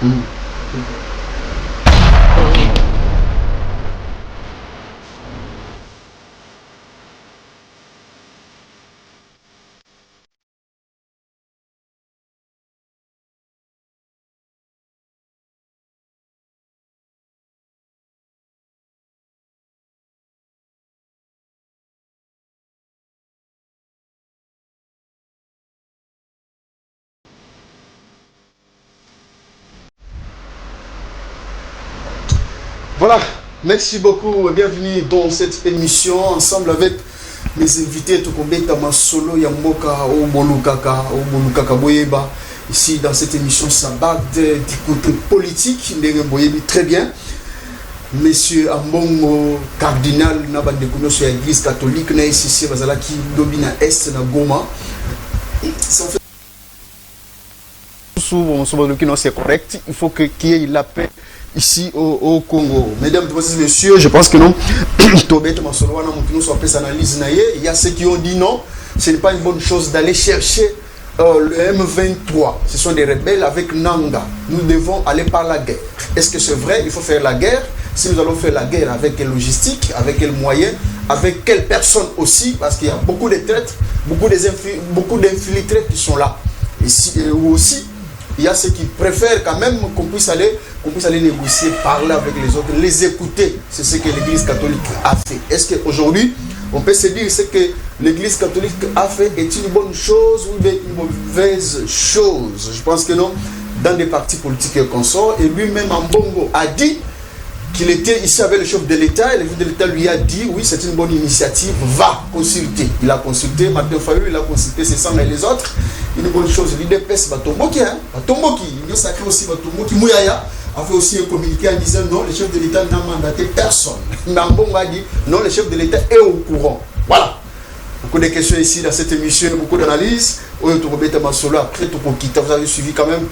Mm. Voilà, merci beaucoup et bienvenue dans cette émission ensemble avec mes invités Tokombeta Masolo Yamoka Obolukaka Boyeba. Ici dans cette émission ça bat du côté politique, très bien. Monsieur Ambongo Cardinal Nabandekuno sur l'église catholique na ici Bazalaki Dobina Est na Goma. Ça fait c'est correct, il faut qu'il y ait la paix ici au Congo. Mesdames et messieurs, je pense que non. Il y a ceux qui ont dit non, ce n'est pas une bonne chose d'aller chercher le M23. Ce sont des rebelles avec Nanga. Nous devons aller par la guerre. Est-ce que c'est vrai? Il faut faire la guerre. Si nous allons faire la guerre, avec quelle logistique, avec quels moyens, avec quelles personnes aussi, parce qu'il y a beaucoup de traîtres, beaucoup d'infiltrés qui sont là. Et aussi, il y a ceux qui préfèrent quand même qu'on puisse aller négocier, parler avec les autres, les écouter. C'est ce que l'Église catholique a fait. Est-ce qu'aujourd'hui, on peut se dire ce que l'Église catholique a fait est une bonne chose ou une mauvaise chose? Je pense que non. Dans des partis politiques et consorts, et lui-même Ambongo a dit qu'il était ici avec le chef de l'État, et le chef de l'État lui a dit oui, c'est une bonne initiative, va consulter. Il a consulté Martin Fayulu, il a consulté ses sangs et les autres. Une bonne chose, l'IDPS Batomboki, il a sacré aussi Batomboki, Mouyaya avait aussi un communiqué en disant non, le chef de l'État n'a mandaté personne. Nambongo a dit non, le chef de l'État est au courant. Voilà. Beaucoup de questions ici dans cette émission, beaucoup d'analyses. Après, vous avez suivi quand même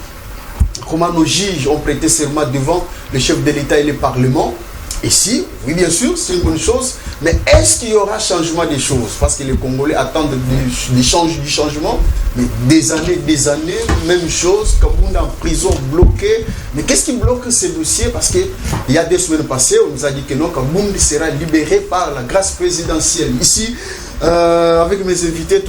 comment nos juges ont prêté serment devant le chef de l'État et le Parlement. Ici, oui bien sûr, c'est une bonne chose, mais est-ce qu'il y aura changement des choses? Parce que les Congolais attendent du changement, mais des années, même chose, Kabounda en prison, bloqué. Mais qu'est-ce qui bloque ces dossiers? Parce qu'il y a 2 semaines passées, on nous a dit que non, Kabounda sera libéré par la grâce présidentielle. Ici, avec mes invités,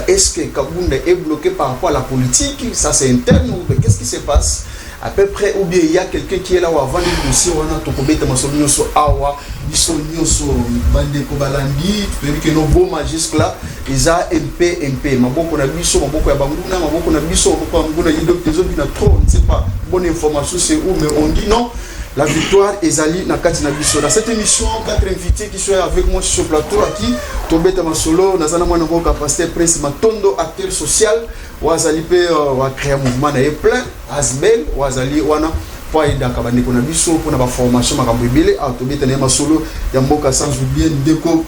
est-ce que Kabounda est bloqué par rapport à la politique? Ça c'est interne ou qu'est-ce qui se passe? À peu près, ou bien il y a quelqu'un qui est là où avant le dossier, on a Tokobeta Masolo sur Awa, Bisonioso, Bandeko Balandi, tu peux dire que nos beaux magistres là, ils ont MP, Maboko na Biso, Maboko ya Banguna, Maboko na Biso, Maboko na Banguna, il y a des autres trop, on ne sait pas, bonne information c'est où, mais on dit non. La victoire est allée dans Katina Biso. Dans cette émission, 4 invités qui sont avec moi sur ce plateau, à qui Tobeta Masolo, Nazana Mwanangoka, pasteur Prince Matondo, acteur social, Wazali Pe, créé un mouvement, il y a plein, Asbel, Wazali, Wana, Poaïda, Kabane Konabiso, pour la formation, Marambouibele, Tobeta Masolo, Yamboka, sans oublier, Ndeko,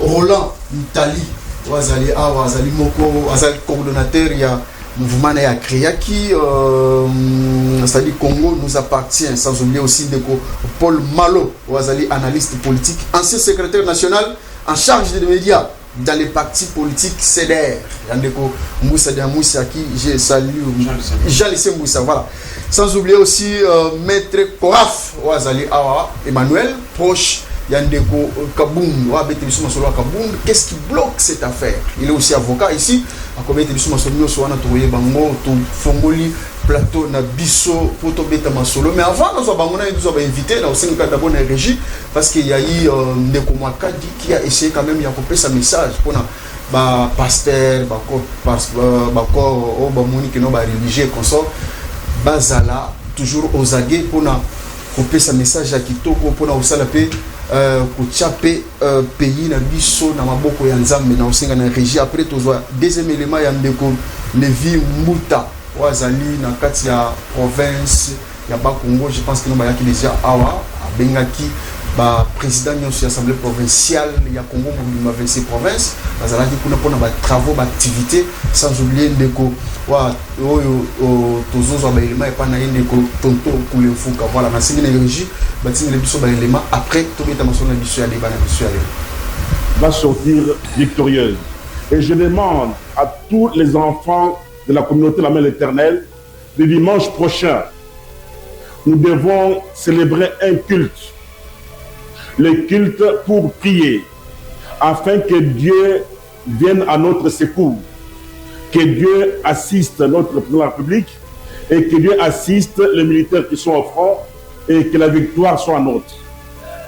Roland, Italie, Wazali Moko, Wazali coordonnateur, il y a mouvement a créé qui c'est-à-dire Congo nous appartient, sans oublier aussi Paul Malo, Wazali analyste politique, ancien secrétaire national en charge des médias dans les partis politiques CDR. Yandeko Moussa Diamoussa qui je salue, Jean-Lycée Moussa, voilà. Sans oublier aussi maître Koraf, Wazali Awa Emmanuel, proche Yandeko Kaboum, qu'est-ce qui bloque cette affaire? Il est aussi avocat ici. À combien de bisous masolo sur un atoye bango to fongoli plateau na biso poto beta masolo. Mais avant nous avons invité là aussi nous d'abord une régie parce qu'il y a eu Ndeko Mwakadi qui a essayé quand même de couper sa message pour na pasteur bako o bamoni que non ba religieux consort bazala toujours aux aguets pour na couper sa message à kitoko pour na osala pe kuchape pays na biso na maboko ya nzambe na osenga na régie. Après tozwa deuxième élément ya Ndeko Levi Mbuta wazali na kati ya province ya Bakongo. Je pense que nous bayaki déjà awa abengaki ba président de l'Assemblée provinciale ya Congo pour 26 provinces bazalaki kuna pona ba travaux ba activités, sans oublier Ndeko wa oyo tozozo ba élément et pas na Ndeko tonto kulefuka. Voilà na singi na régie batingi le biso ba élément après tobeta maso na biso ya débat na biso ya va sortir victorieuse. Et je demande à tous les enfants de la communauté de la Mère Éternelle le dimanche prochain, nous devons célébrer un culte. Le culte pour prier, afin que Dieu vienne à notre secours, que Dieu assiste notre président de la République et que Dieu assiste les militaires qui sont au front et que la victoire soit nôtre.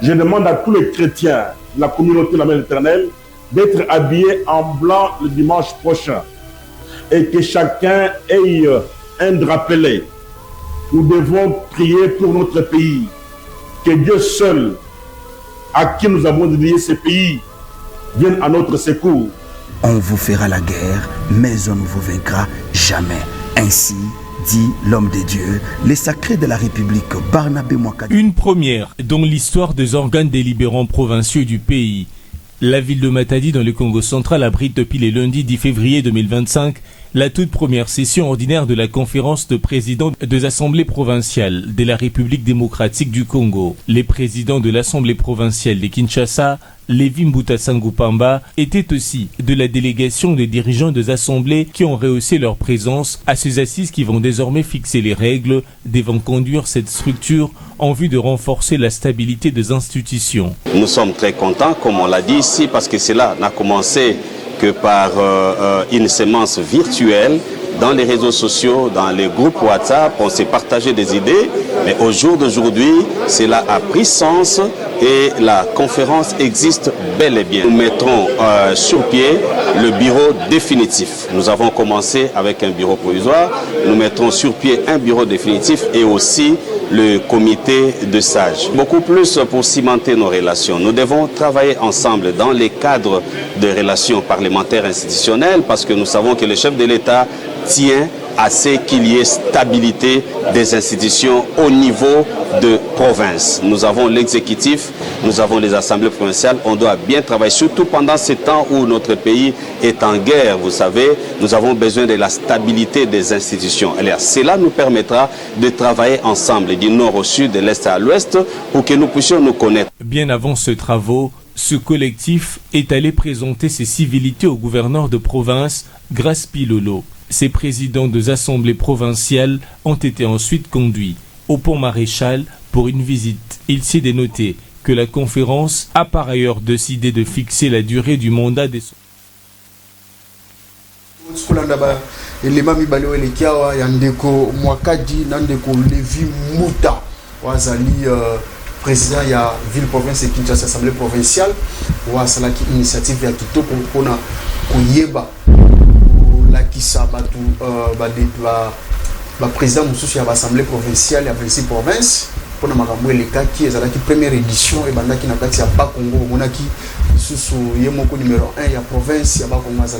Je demande à tous les chrétiens de la communauté de la Mère éternelle d'être habillés en blanc le dimanche prochain et que chacun ait un drapelet. Nous devons prier pour notre pays, que Dieu seul, à qui nous avons dédié ce pays, vienne à notre secours. On vous fera la guerre, mais on ne vous vaincra jamais. Ainsi dit l'homme de Dieu, les sacrés de la République, Barnabé Mouakadi. Une première dans l'histoire des organes délibérants provinciaux du pays. La ville de Matadi dans le Congo central abrite depuis le lundi 10 février 2025 la toute première session ordinaire de la conférence de présidents des assemblées provinciales de la République démocratique du Congo. Les présidents de l'assemblée provinciale de Kinshasa, Lévi Mbuta Sangupamba, étaient aussi de la délégation des dirigeants des assemblées qui ont rehaussé leur présence à ces assises qui vont désormais fixer les règles devant conduire cette structure en vue de renforcer la stabilité des institutions. Nous sommes très contents, comme on l'a dit ici, parce que cela n'a commencé que par une sémence virtuelle dans les réseaux sociaux, dans les groupes WhatsApp, on s'est partagé des idées, mais au jour d'aujourd'hui, cela a pris sens et la conférence existe bel et bien. Nous mettrons sur pied le bureau définitif. Nous avons commencé avec un bureau provisoire, nous mettrons sur pied un bureau définitif et aussi le comité de sages. Beaucoup plus pour cimenter nos relations. Nous devons travailler ensemble dans les cadres de relations parlementaires institutionnelles parce que nous savons que le chef de l'État tient à ce qu'il y ait stabilité des institutions au niveau de province. Nous avons l'exécutif, nous avons les assemblées provinciales, on doit bien travailler, surtout pendant ces temps où notre pays est en guerre, vous savez, nous avons besoin de la stabilité des institutions. Et cela nous permettra de travailler ensemble, du nord au sud, de l'est à l'ouest, pour que nous puissions nous connaître. Bien avant ce travaux, ce collectif est allé présenter ses civilités au gouverneur de province, Grace Pilolo. Ces présidents des assemblées provinciales ont été ensuite conduits au pont Maréchal pour une visite. Il s'est dénoté que la conférence a par ailleurs décidé de fixer la durée du mandat des président de la ville province de Kinshasa, assemblée provinciale, ou à la initiative à Kitoko pour Koyeba, la Kisabatu, président de l'assemblée provinciale, la province, pour la qui est la première édition, et qui n'a pas Congo, Monaki, sous Yemoko numéro 1, il y a province, il y a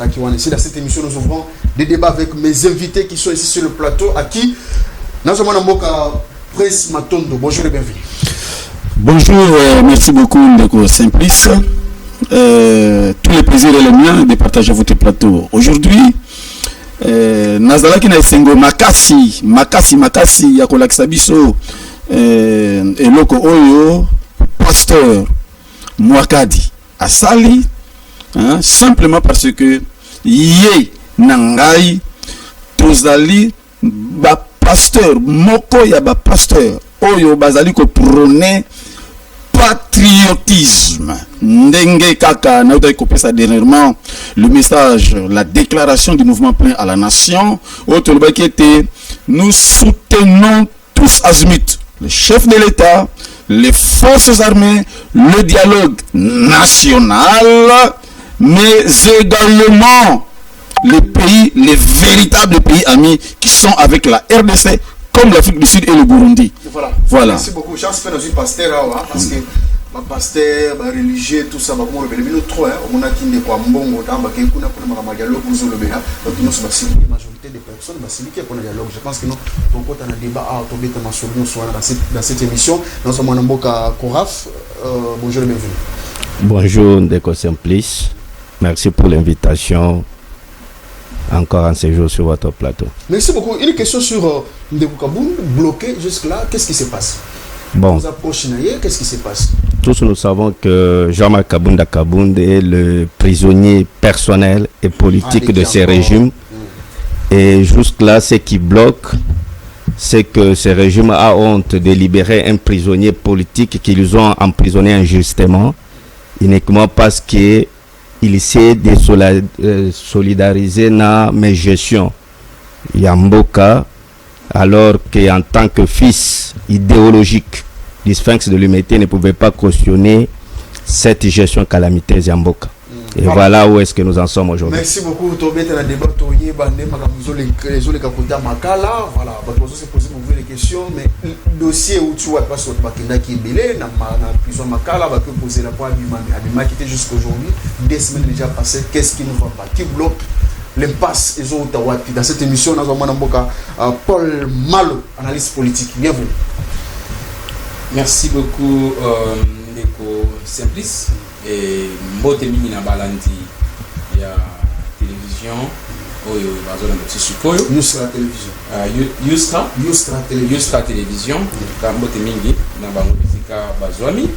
Congo, ici dans cette émission, nous ouvrons des débats avec mes invités qui sont ici sur le plateau, à qui nous avons Prince Matondo. Bonjour et bienvenue. Bonjour, merci beaucoup Ndeko Simplice. Tous les plaisirs et les miens de partager votre plateau. Aujourd'hui, Nazalaki na Sengo Makasi Yakolakisa biso eloko oyo pasteur Mouakadi asali simplement parce que yé nangai tozali ba pasteur moko ya ba pasteur oyo bazali ko prôner patriotisme. Ndenge kaka na kopesa dernièrement le message, la déclaration du mouvement plein à la nation. Nous soutenons tous azimuts le chef de l'État, les forces armées, le dialogue national, mais également les pays, les véritables pays amis qui sont avec la RDC, comme l'Afrique du Sud et le Burundi. Voilà. Merci beaucoup. Chance fait dans une pasteur, parce que ma pasteur, ma religieux, tout ça, comme on le veut trop, on a qui n'est pas bon, on a qui n'a pas de dialogue, donc nous sommes la majorité des personnes, pour le dialogue. Je pense que nous, donc on a un débat à tomber dans cette émission. Nous sommes en Mboka Koraf. Bonjour et bienvenue. Bonjour Ndeko Simplice. Merci pour l'invitation. Encore un séjour sur votre plateau. Merci beaucoup. Une question sur Ndeko Kaboun, bloqué jusque-là. Qu'est-ce qui se passe? Bon. Vous approchez, qu'est-ce qui se passe? Tous nous savons que Jean-Marc Kabounda Kabound est le prisonnier personnel et politique de ces régimes. Et jusque-là, ce qui bloque c'est que ce régime a honte de libérer un prisonnier politique qu'ils ont emprisonné injustement, uniquement parce qu'il s'est désolidarisé dans mes gestions. Yamboka, alors qu'en tant que fils idéologique du Sphinx de l'humanité, ne pouvait pas cautionner cette gestion calamiteuse Yamboka. Et voilà où est-ce que nous en sommes aujourd'hui. Merci beaucoup. Tobé dans le débat toyé bandé makamuzo les kakuta makala voilà parce que se poser les questions mais dossier où tu vois pas sur bakenda qui belé na prison makala va que poser la point du mami qui était jusqu'aujourd'hui 2 semaines déjà passées qu'est-ce qui ne va pas qui bloque l'impasse et zo tawati dans cette émission nous avons mboka Paul Malo analyste politique bienvenue. Merci beaucoup Ndeko Simplice et mbote mingi na balandi ya télévision oyo bazona moti sukoyo Yusra télévision Yusra télévision ka mbote mingi na bango bisika bazwami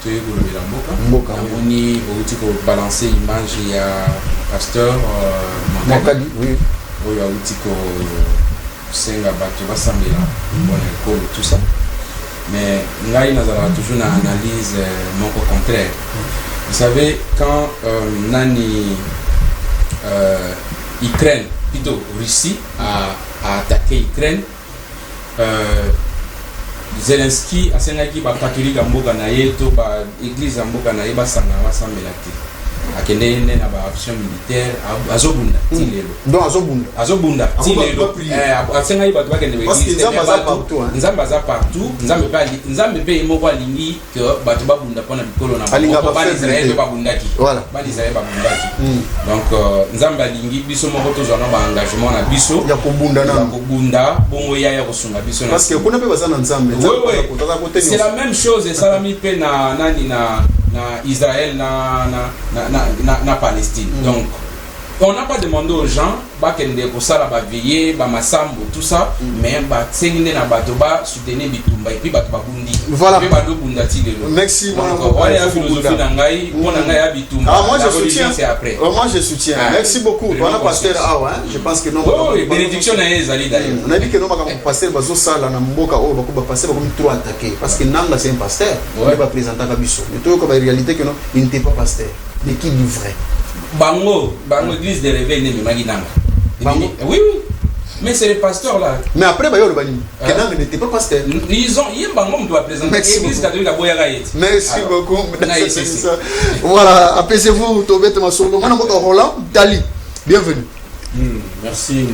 toyegolo la mboka namoni outi ko balancer image ya pasteur Makadi oui oyo outi ko senga bato basambela bona école tout ça. Mais ngai nazala toujours une analyse moko contraire. Vous savez quand Ukraine plutôt Russie a attaqué Ukraine Zelensky a sengaki ba catholique mboka na ye to ba église mboka na ye basanga basambela te akende na ba action militaire azobunda tilelo donc azobunda tilelo asenga iba ba kende église nzamba za partout nzambe pe moko alingi que bato babunda pona bikolo na ba Israël ba bundaki voilà ba Israël ba bundaki donc nzambe alingi biso moko tozana ba engagement na biso ya kobunda na kobunda bongo ya kosunga biso na parce que kuna pe bazana nzambe c'est la même chose et salami pe na nani na Israël na Palestine. Donc on n'a pas demandé aux gens bakende ko sala ba veiller ba masambo tout ça mais ba tsengine na bato ba soutenir bitumba et puis bato ba bundi voilà ba do bunda ti lelo merci voilà la philosophie na ngai mona ngai ya bitumba moi je soutiens c'est après moi je soutiens merci beaucoup voilà pasteur je pense que non bénédiction na ezali d'ailleurs on a dit que non ba pasteur bazo sala na mboka o ba pasteur ba comme trop attaqué parce que nanga c'est un pasteur on va présenter ka biso mais toi comme réalité que non il n'était pas pasteur mais qui du vrai bango église de réveil ne maginanga oui mais c'est le pasteur là mais après ba yo le bani Kenanga n'était pas pasteur ils ont bango on doit présenter l'église catholique la boya gaït merci beaucoup voilà apaisez-vous Tobete Masolo mana mboka Roland Dali bienvenue merci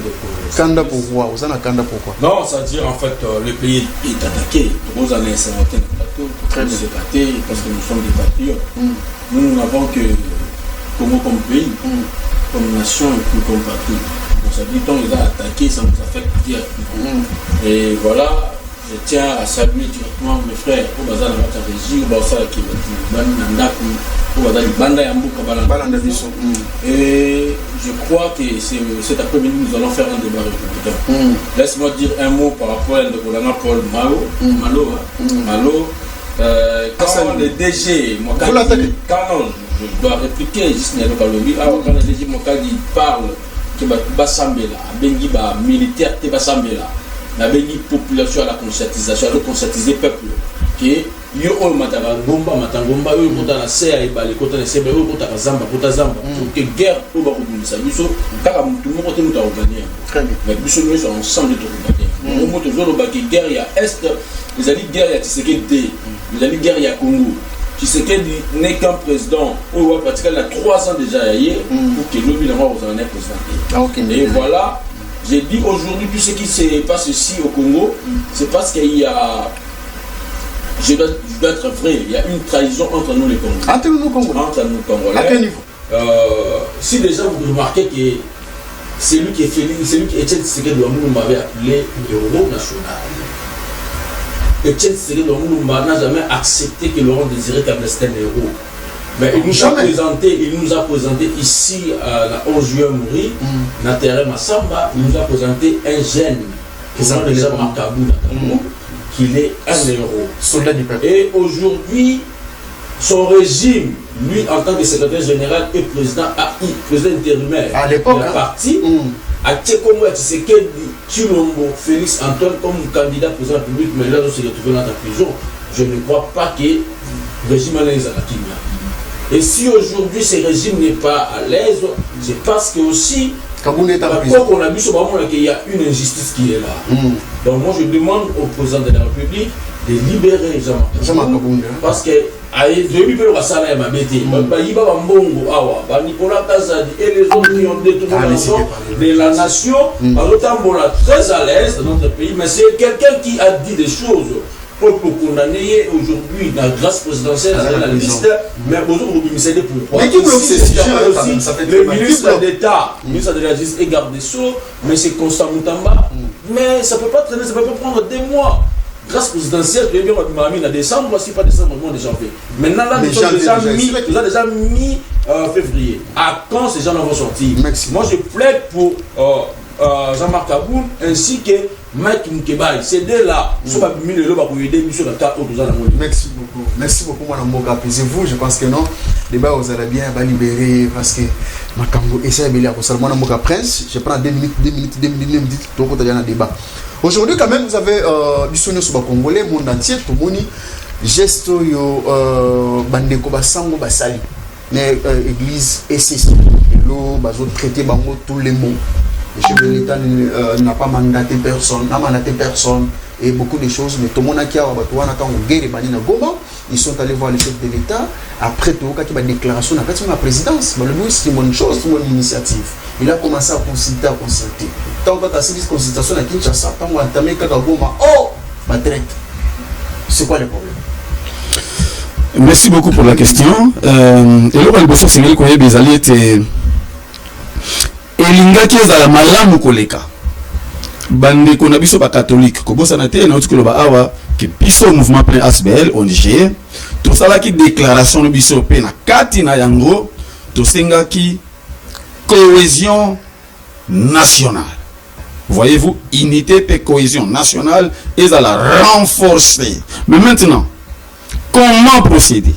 Kanda pourquoi vous en a Kanda pourquoi non ça veut dire en fait le pays est attaqué vous allez s'inventer le plateau très bien éclaté parce que nous sommes des patriotes nous n'avons que Congo comme pays, comme nation et puis comme partout. Donc ça dit, tant ils ont attaqué, ça nous affecte hier. Et voilà, je tiens à saluer directement mes frères, au bazar de la régie, au bazar qui et je crois que cet après-midi, nous allons faire un débat républicain. Laisse-moi dire un mot par rapport à Paul Malo. Quand le DG, je dois répliquer juste quand le DG Mokadi parle que Basambela, Bengi militaire te Basambela, la Bengi population à la conscientisation, à le conscientiser peuple, que yo o matanga matangomba yo kota na sea ibali kota na sebe yo kota zamba que guerre au ba kubisa biso kaka mutu moko te mutu organiser très bien mais biso nous sommes ensemble de organiser au moto zolo ba guerre ya est les alliés guerre ya Tshisekedi les alliés guerre ya Congo Tshisekedi n'est qu'un président où on pratiquement 3 ans déjà hier pour que le bilan aux en est président et voilà j'ai dit aujourd'hui tout ce qui se passe ici au Congo c'est parce qu'il y a je dois être vrai, il y a une trahison entre nous les Congolais. Entre nous Congolais. À quel niveau si déjà vous remarquez que c'est lui qui est Félix, c'est lui qui Etienne Tshisekedi Lumumba avait appelé l'euro national. Etienne Tshisekedi Lumumba n'a jamais accepté que l'Europe désirait établir un euro. Mais il nous a présenté ici à la 11 juillet Mouri, dans le terrain Massamba, il nous a présenté un gène qui s'appelle déjà Makabou. Il est 1 euro. Soldat du peuple. Et aujourd'hui, son régime, lui en tant que secrétaire général et président AI, président intérimaire à l'époque, de la partie, à Tchekongo et Tshisekedi, Chilombo, Félix Antoine comme candidat président de la République, mais là, on s'est retrouvé dans la prison. Je ne crois pas que le régime à l'aise à la Kenya. Et si aujourd'hui ce régime n'est pas à l'aise, c'est parce que aussi, qu'on a vu sur le qu'il y a une injustice qui est là. Donc moi je demande au président de la République de libérer Jean-Marc Kabunda. Parce que depuis que le salaire m'a bêté, Nicolas Kazadi et les autres qui ont détourné l'argent de la nation, très à l'aise dans notre pays, mais c'est quelqu'un qui a dit des choses pour condamner aujourd'hui la grâce présidentielle dans la liste, mais aujourd'hui, c'est pourquoi. Mais qui bloque ces sujets? Le ministre d'État, ministre de la Justice et garde des Sceaux, mais c'est Constant Moutamba. Mais ça ne peut pas traîner, ça ne peut pas prendre 2 mois. Grâce présidentielle, tu bien mis en décembre, voici pas décembre, on est déjà fait. Maintenant, là, nous sommes déjà mi-février. À quand ces gens vont sortir? Moi, je plaide pour Jean-Marc Kaboul ainsi que Mike Mkebaï. C'est dès là, merci beaucoup. Merci beaucoup, Mme Apaisez-vous. Je pense que non. Débat, vous allez bien libérer parce que Makambo essaie de libérer. Prince, je prends 2 minutes, donc on a un débat. Aujourd'hui, quand même, vous avez du soutien sur le Congolais, le monde entier, tout le monde, geste yo bandeko basango basali. Mais église et c'est ça. L'eau, bazo traiter bango tous les mots. Le chef de l'État n'a pas mandaté personne, et beaucoup de choses. Mais tout le monde qui a ils sont allés voir le chef de l'État. Après tout, quand il y a une déclaration, on a fait la présidence. C'est une bonne chose, c'est une bonne initiative. Il a commencé à consulter. Tant que tu as cette consultation à Kinshasa, tant que tu as mis Kagagoma, oh, ma traite. C'est quoi le problème? Merci beaucoup pour la question. Et là, le boss, c'est que les alliés étaient. Elinga qui est à la malamu koleka bande ko na biso ba catholique ko bosa na te na tuko ba awa ke biso mouvement plein ASBL ONG to sala ki déclaration no biso pe na kati na yango to senga ki cohésion nationale. Voyez-vous, unité et cohésion nationale est à la renforcer. Mais maintenant, comment procéder?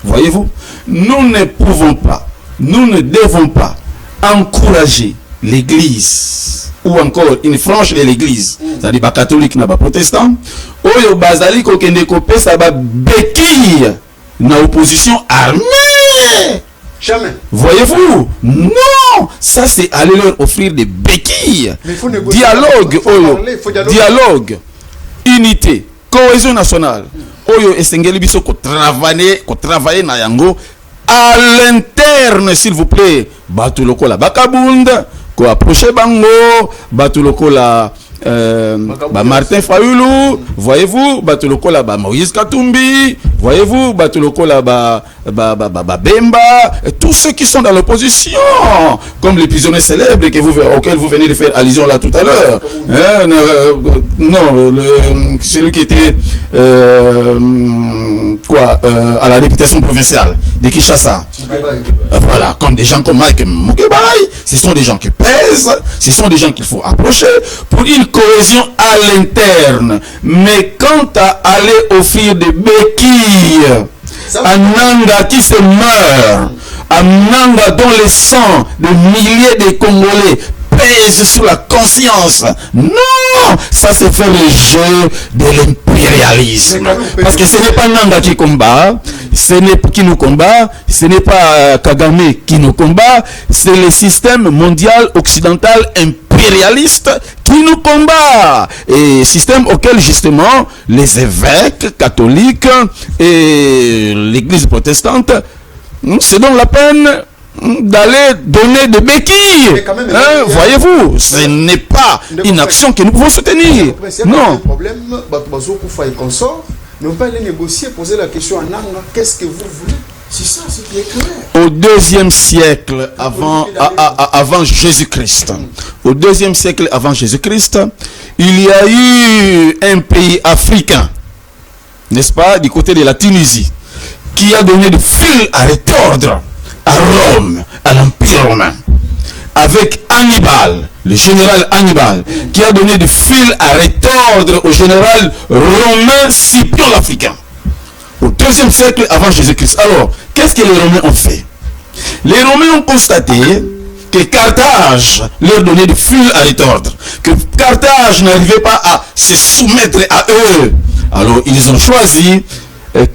Voyez-vous, nous ne pouvons pas, nous ne devons pas encourager l'église ou encore une frange de l'église, c'est-à-dire pas catholique, pas protestant, ou bazali ko kende ko pesa ba béquille na opposition armée. Jamais. Voyez-vous? Non, ça c'est aller leur offrir des béquilles. Dialogue, dialogue, unité, cohésion nationale. Oyo esengeli biso ko travailler na yango à l'interne, s'il vous plaît. Batu lokola Bakabunda, ko approcher bango, batu lokola Martin Fayoulou, voyez-vous, batu lokola Moïse Katumbi, voyez-vous, batu lokola Bemba, tous ceux qui sont dans l'opposition, comme les prisonniers célèbres auxquels vous venez de faire allusion là tout à l'heure. Non, celui qui était à la députation provinciale de Kinshasa. Voilà, comme des gens comme Mike Moukebaï, ce sont des gens qui pèsent, ce sont des gens qu'il faut approcher pour une cohésion à l'interne. Mais quant à aller offrir des béquilles à Nanga qui se meurt, à Nanga dont le sang de milliers de Congolais pèse sur la conscience, non, ça c'est faire le jeu de l'impérialisme. Parce que ce n'est pas Nanga qui combat, ce n'est pas qui nous combat, ce n'est pas Kagame qui nous combat, c'est le système mondial occidental impérialiste qui nous combat, et système auquel justement les évêques catholiques et l'église protestante se donnent la peine d'aller donner des béquilles. Voyez-vous, ce n'est pas une action que nous pouvons soutenir. Non. Problème, mais on peut aller négocier, poser la question à Nanga, qu'est-ce que vous voulez? C'est ça, ce qui est clair. Au 2e siècle avant Jésus-Christ, au 2e siècle avant Jésus-Christ, il y a eu un pays africain, n'est-ce pas, du côté de la Tunisie, qui a donné de fil à retordre à Rome, à l'Empire romain, avec Hannibal, le général Hannibal, qui a donné du fil à retordre au général romain Scipion l'Africain, au 2e siècle avant Jésus-Christ. Alors, qu'est-ce que les Romains ont fait? Les Romains ont constaté que Carthage leur donnait de fil à retordre, que Carthage n'arrivait pas à se soumettre à eux. Alors ils ont choisi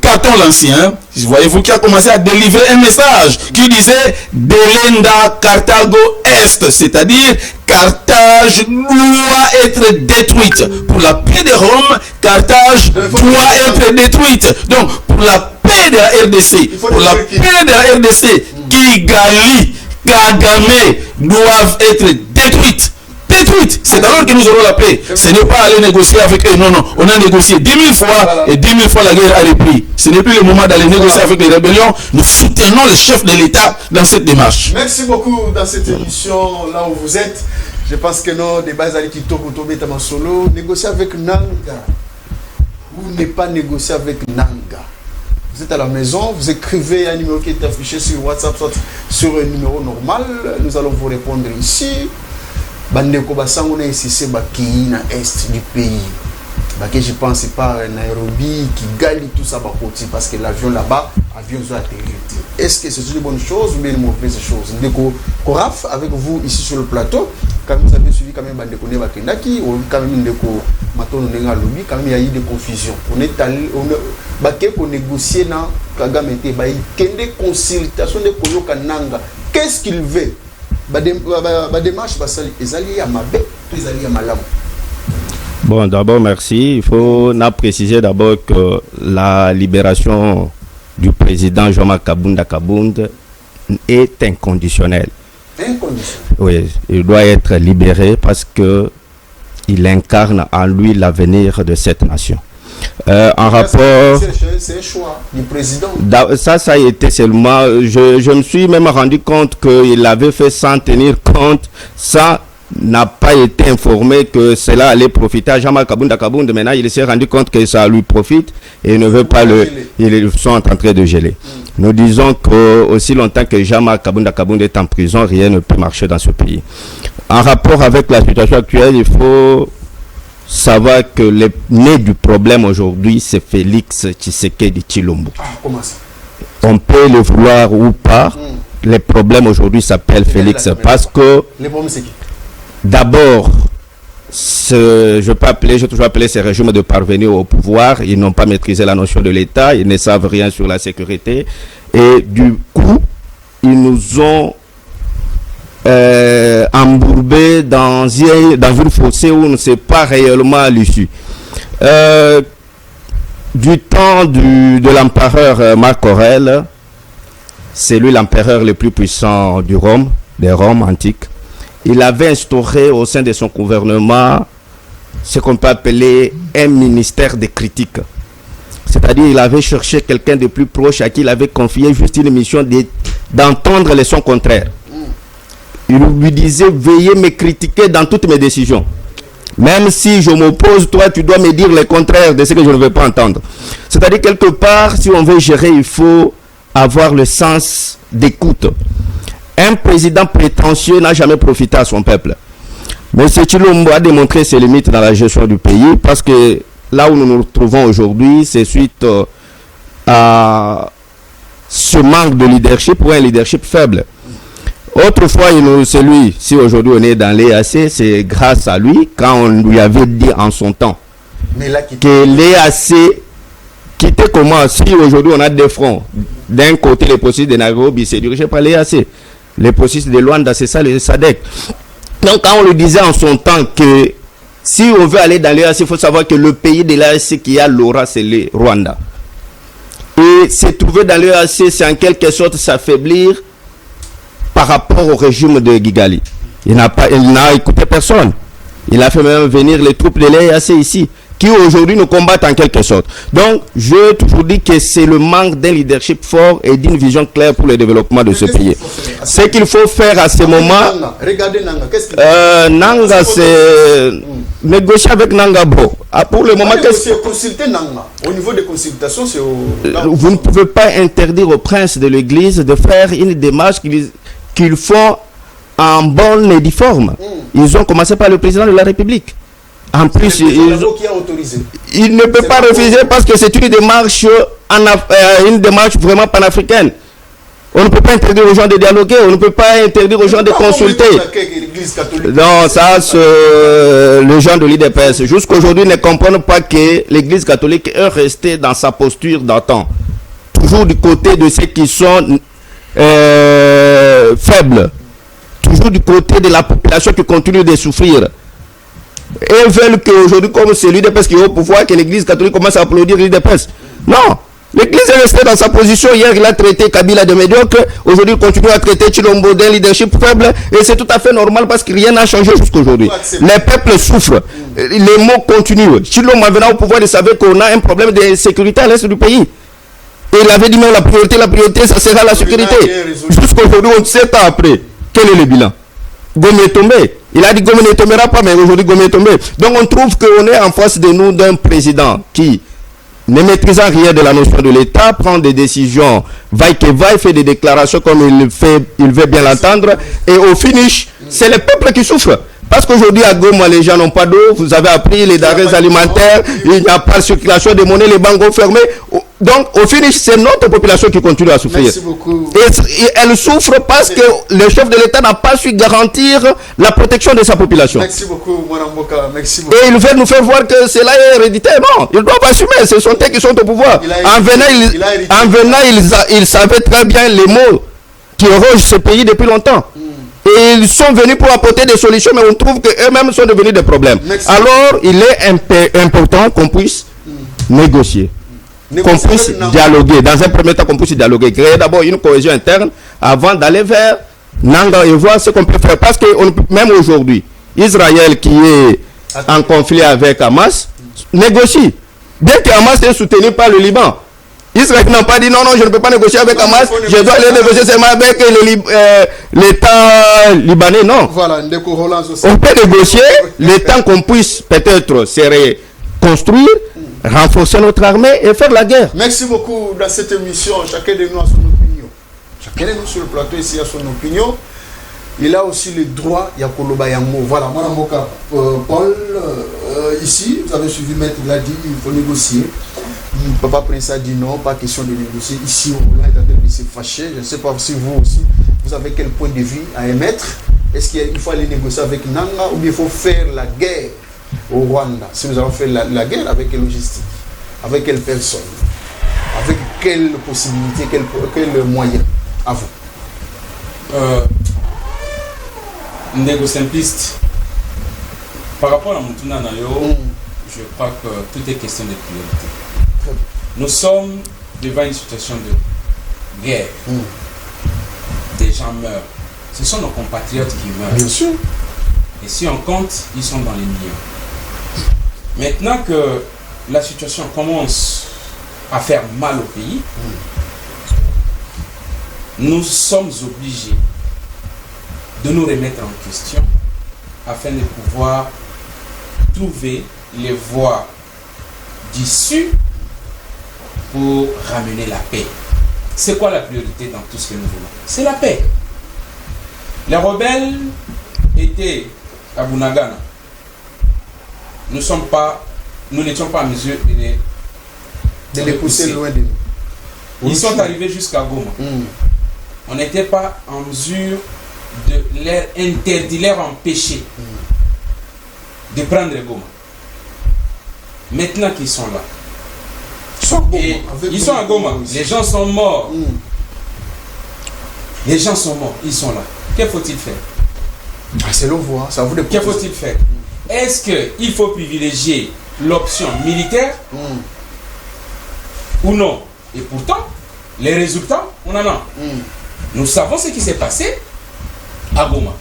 Caton l'Ancien, voyez-vous, qui a commencé à délivrer un message qui disait Delenda Carthago Est, c'est-à-dire Carthage doit être détruite. Pour la paix de Rome, Carthage doit être détruite. Donc, pour la paix de la RDC, pour la paix de la RDC, Kigali, Kagame doivent être détruites. Détruite. C'est alors que nous aurons la paix. Ce n'est pas aller négocier avec eux. Non, non. On a négocié 10 000 fois et 10 000 fois la guerre a repris. Ce n'est plus le moment d'aller négocier avec les rébellions. Nous soutenons le chef de l'État dans cette démarche. Merci beaucoup dans cette émission, là où vous êtes. Je pense que nos débats qui tombent dans solo. Négocier avec Nanga ou ne pas négocier avec Nanga. Vous êtes à la maison, vous écrivez un numéro qui est affiché sur WhatsApp, soit sur un numéro normal. Nous allons vous répondre ici. Bandeko basango na ici baki na est du pays. Baki je pense pas Nairobi, Kigali, tout ça bakoti parce que l'avion là-bas, avion doit atterrir. Est-ce que c'est une bonne chose ou bien une mauvaise chose? Ndeko Koraf avec vous ici sur le plateau, quand vous avez suivi quand même Bandeko ne bakendaki ou quand même Ndeko Matono nenga lobi, quand même il y a eu des confusions. On est allé baki pour négocier na Kagame te ba kende consultation de Koyoka Nanga. Qu'est-ce qu'il veut? Bon, d'abord, merci. Il faut préciser d'abord que la libération du président Joma Kabunda Kabund est inconditionnelle. Oui, il doit être libéré parce que il incarne en lui l'avenir de cette nation. En rapport, c'est un choix du président. Ça a été seulement, je me suis même rendu compte qu'il l'avait fait sans tenir compte, ça n'a pas été informé que cela allait profiter à Jean-Marc Kabunda Kabunda. Maintenant il s'est rendu compte que ça lui profite et il ne veut pas ils sont en train de geler. Nous disons que aussi longtemps que Jean-Marc Kabunda Kabunda est en prison, rien ne peut marcher dans ce pays. En rapport avec la situation actuelle, il faut savoir que le nez du problème aujourd'hui, c'est Félix Tshisekedi Tshilombo. Comment ça? On peut le vouloir ou pas. Le problème aujourd'hui s'appelle Félix parce que d'abord, je peux toujours appeler ces régimes de parvenir au pouvoir. Ils n'ont pas maîtrisé la notion de l'État, ils ne savent rien sur la sécurité. Et du coup, ils nous ont embourbé dans une fossée où on ne sait pas réellement l'issue. Du temps de l'empereur Marc Aurèle, c'est lui l'empereur le plus puissant des Roms antiques. Il avait instauré au sein de son gouvernement ce qu'on peut appeler un ministère de critique. C'est-à-dire il avait cherché quelqu'un de plus proche à qui il avait confié juste une mission d'entendre les sons contraires. Il lui disait, veuillez me critiquer dans toutes mes décisions. Même si je m'oppose, toi, tu dois me dire le contraire de ce que je ne veux pas entendre. C'est-à-dire, quelque part, si on veut gérer, il faut avoir le sens d'écoute. Un président prétentieux n'a jamais profité à son peuple. Mais M. Tshilombo a démontré ses limites dans la gestion du pays parce que là où nous nous retrouvons aujourd'hui, c'est suite à ce manque de leadership ou un leadership faible. Autrefois, celui, si aujourd'hui on est dans l'EAC, c'est grâce à lui, quand on lui avait dit en son temps que l'EAC quittait comment? Si aujourd'hui on a des fronts, d'un côté les processus de Nairobi, c'est dirigé par l'EAC, les processus de Luanda, c'est ça, le SADC. Donc quand on lui disait en son temps que si on veut aller dans l'EAC, il faut savoir que le pays de l'EAC qui a l'aura, c'est le Rwanda. Et se trouver dans l'EAC, c'est en quelque sorte s'affaiblir par rapport au régime de Kigali. Il n'a écouté personne. Il a fait même venir les troupes de l'EAC ici, qui aujourd'hui nous combattent en quelque sorte. Donc, je toujours dis que c'est le manque d'un leadership fort et d'une vision claire pour le développement de ce pays. Ce qu'il faut faire à ce moment, regardez Nanga, qu'est-ce que Nanga, c'est négocier avec Nanga Bro. Pour le moment, consulter Nanga. Au niveau des consultations, c'est vous ne pouvez pas interdire aux princes de l'église de faire une démarche qu'ils font en bonne et due forme. Ils ont commencé par le président de la République. En plus, il ne peut pas refuser parce que c'est une démarche vraiment panafricaine. On ne peut pas interdire aux gens de dialoguer, on ne peut pas interdire aux gens de consulter. Non, ça, les gens de l'IDPS, jusqu'aujourd'hui, ne comprennent pas que l'Église catholique est restée dans sa posture d'antan. Toujours du côté de ceux qui sont faibles. Toujours du côté de la population qui continue de souffrir. Et ils veulent qu'aujourd'hui, comme c'est l'IDPS qui est au pouvoir, que l'Église catholique commence à applaudir l'IDPS. Non, l'Église est restée dans sa position. Hier, il a traité Kabila de médiocre. Aujourd'hui, il continue à traiter Chilombo d'un leadership faible. Et c'est tout à fait normal parce que rien n'a changé jusqu'aujourd'hui. Les peuples souffrent. Les mots continuent. Chilombo, venant au pouvoir, il savait qu'on a un problème de sécurité à l'est du pays. Et il avait dit non, la priorité, ça sera la sécurité. Jusqu'aujourd'hui, 7 ans après, quel est le bilan? Gomé est tombé. Il a dit Gomé ne tombera pas, mais aujourd'hui Gomé est tombé. Donc on trouve qu'on est en face de nous d'un président qui, ne maîtrisant rien de la notion de l'État, prend des décisions, vaille que vaille, fait des déclarations comme il veut bien l'entendre. Et au finish, c'est le peuple qui souffre. Parce qu'aujourd'hui à Goma, les gens n'ont pas d'eau, vous avez appris les denrées alimentaires, il n'y a pas de circulation de monnaie, les banques fermés. Donc au finish, c'est notre population qui continue à souffrir. Merci beaucoup. Et elle souffre parce que le chef de l'État n'a pas su garantir la protection de sa population. Merci beaucoup, Mme Boka. Merci beaucoup. Et il veut nous faire voir que cela est héréditaire. Non, ils doivent assumer, ce sont eux qui sont au pouvoir. En venant, ils savaient très bien les mots qui rongent ce pays depuis longtemps. Et ils sont venus pour apporter des solutions, mais on trouve qu'eux-mêmes sont devenus des problèmes. Merci. Alors, il est important qu'on puisse négocier. Qu'on puisse dialoguer. Dans un premier temps, qu'on puisse dialoguer. Créer d'abord une cohésion interne avant d'aller vers Nanga et voir ce qu'on peut faire. Parce que même aujourd'hui, Israël qui est en conflit avec Hamas négocie. Bien que Hamas est soutenu par le Liban. Israël n'a pas dit non, je ne peux pas négocier avec Hamas, je dois aller négocier seulement avec l'État libanais. Non. Voilà, on peut négocier le temps qu'on puisse peut-être se reconstruire, renforcer notre armée et faire la guerre. Merci beaucoup dans cette émission. Chacun de nous a son opinion. Chacun de nous sur le plateau ici a son opinion. Il a aussi le droit, il y a Koloba Yango. Voilà, Mme Boka, Paul, ici, vous avez suivi Maître, il a dit il faut négocier. Papa Prince a dit non, pas question de négocier. Ici, on est en train de se fâcher. Je ne sais pas si vous aussi, vous avez quel point de vue à émettre. Est-ce qu'il faut aller négocier avec Nanga ou bien il faut faire la guerre au Rwanda? Si nous allons faire la guerre, avec quelle logistique? Avec quelle personne? Avec quelle possibilité? Quel moyen? À vous. Nego simpliste. Par rapport à Moutouna Nayo, je crois que tout est question de priorité. Nous sommes devant une situation de guerre. Des gens meurent. Ce sont nos compatriotes qui meurent. Bien sûr. Et si on compte, ils sont dans les millions. Maintenant que la situation commence à faire mal au pays, nous sommes obligés de nous remettre en question afin de pouvoir trouver les voies d'issue pour ramener la paix. C'est quoi la priorité dans tout ce que nous voulons? C'est la paix. Les rebelles étaient à Bunagana. Nous n'étions pas en mesure de les pousser loin de nous. Ils sont arrivés jusqu'à Goma. On n'était pas en mesure de leur interdire, leur empêcher de prendre Goma. Maintenant qu'ils sont là, ils sont à Goma, les gens sont morts. Les gens sont morts, ils sont là. Que faut-il faire? C'est le voir, ça vous dépend. Que faut-il faire? Est-ce qu'il faut privilégier l'option militaire ou non? Et pourtant, les résultats, on en a. Nous savons ce qui s'est passé à Goma.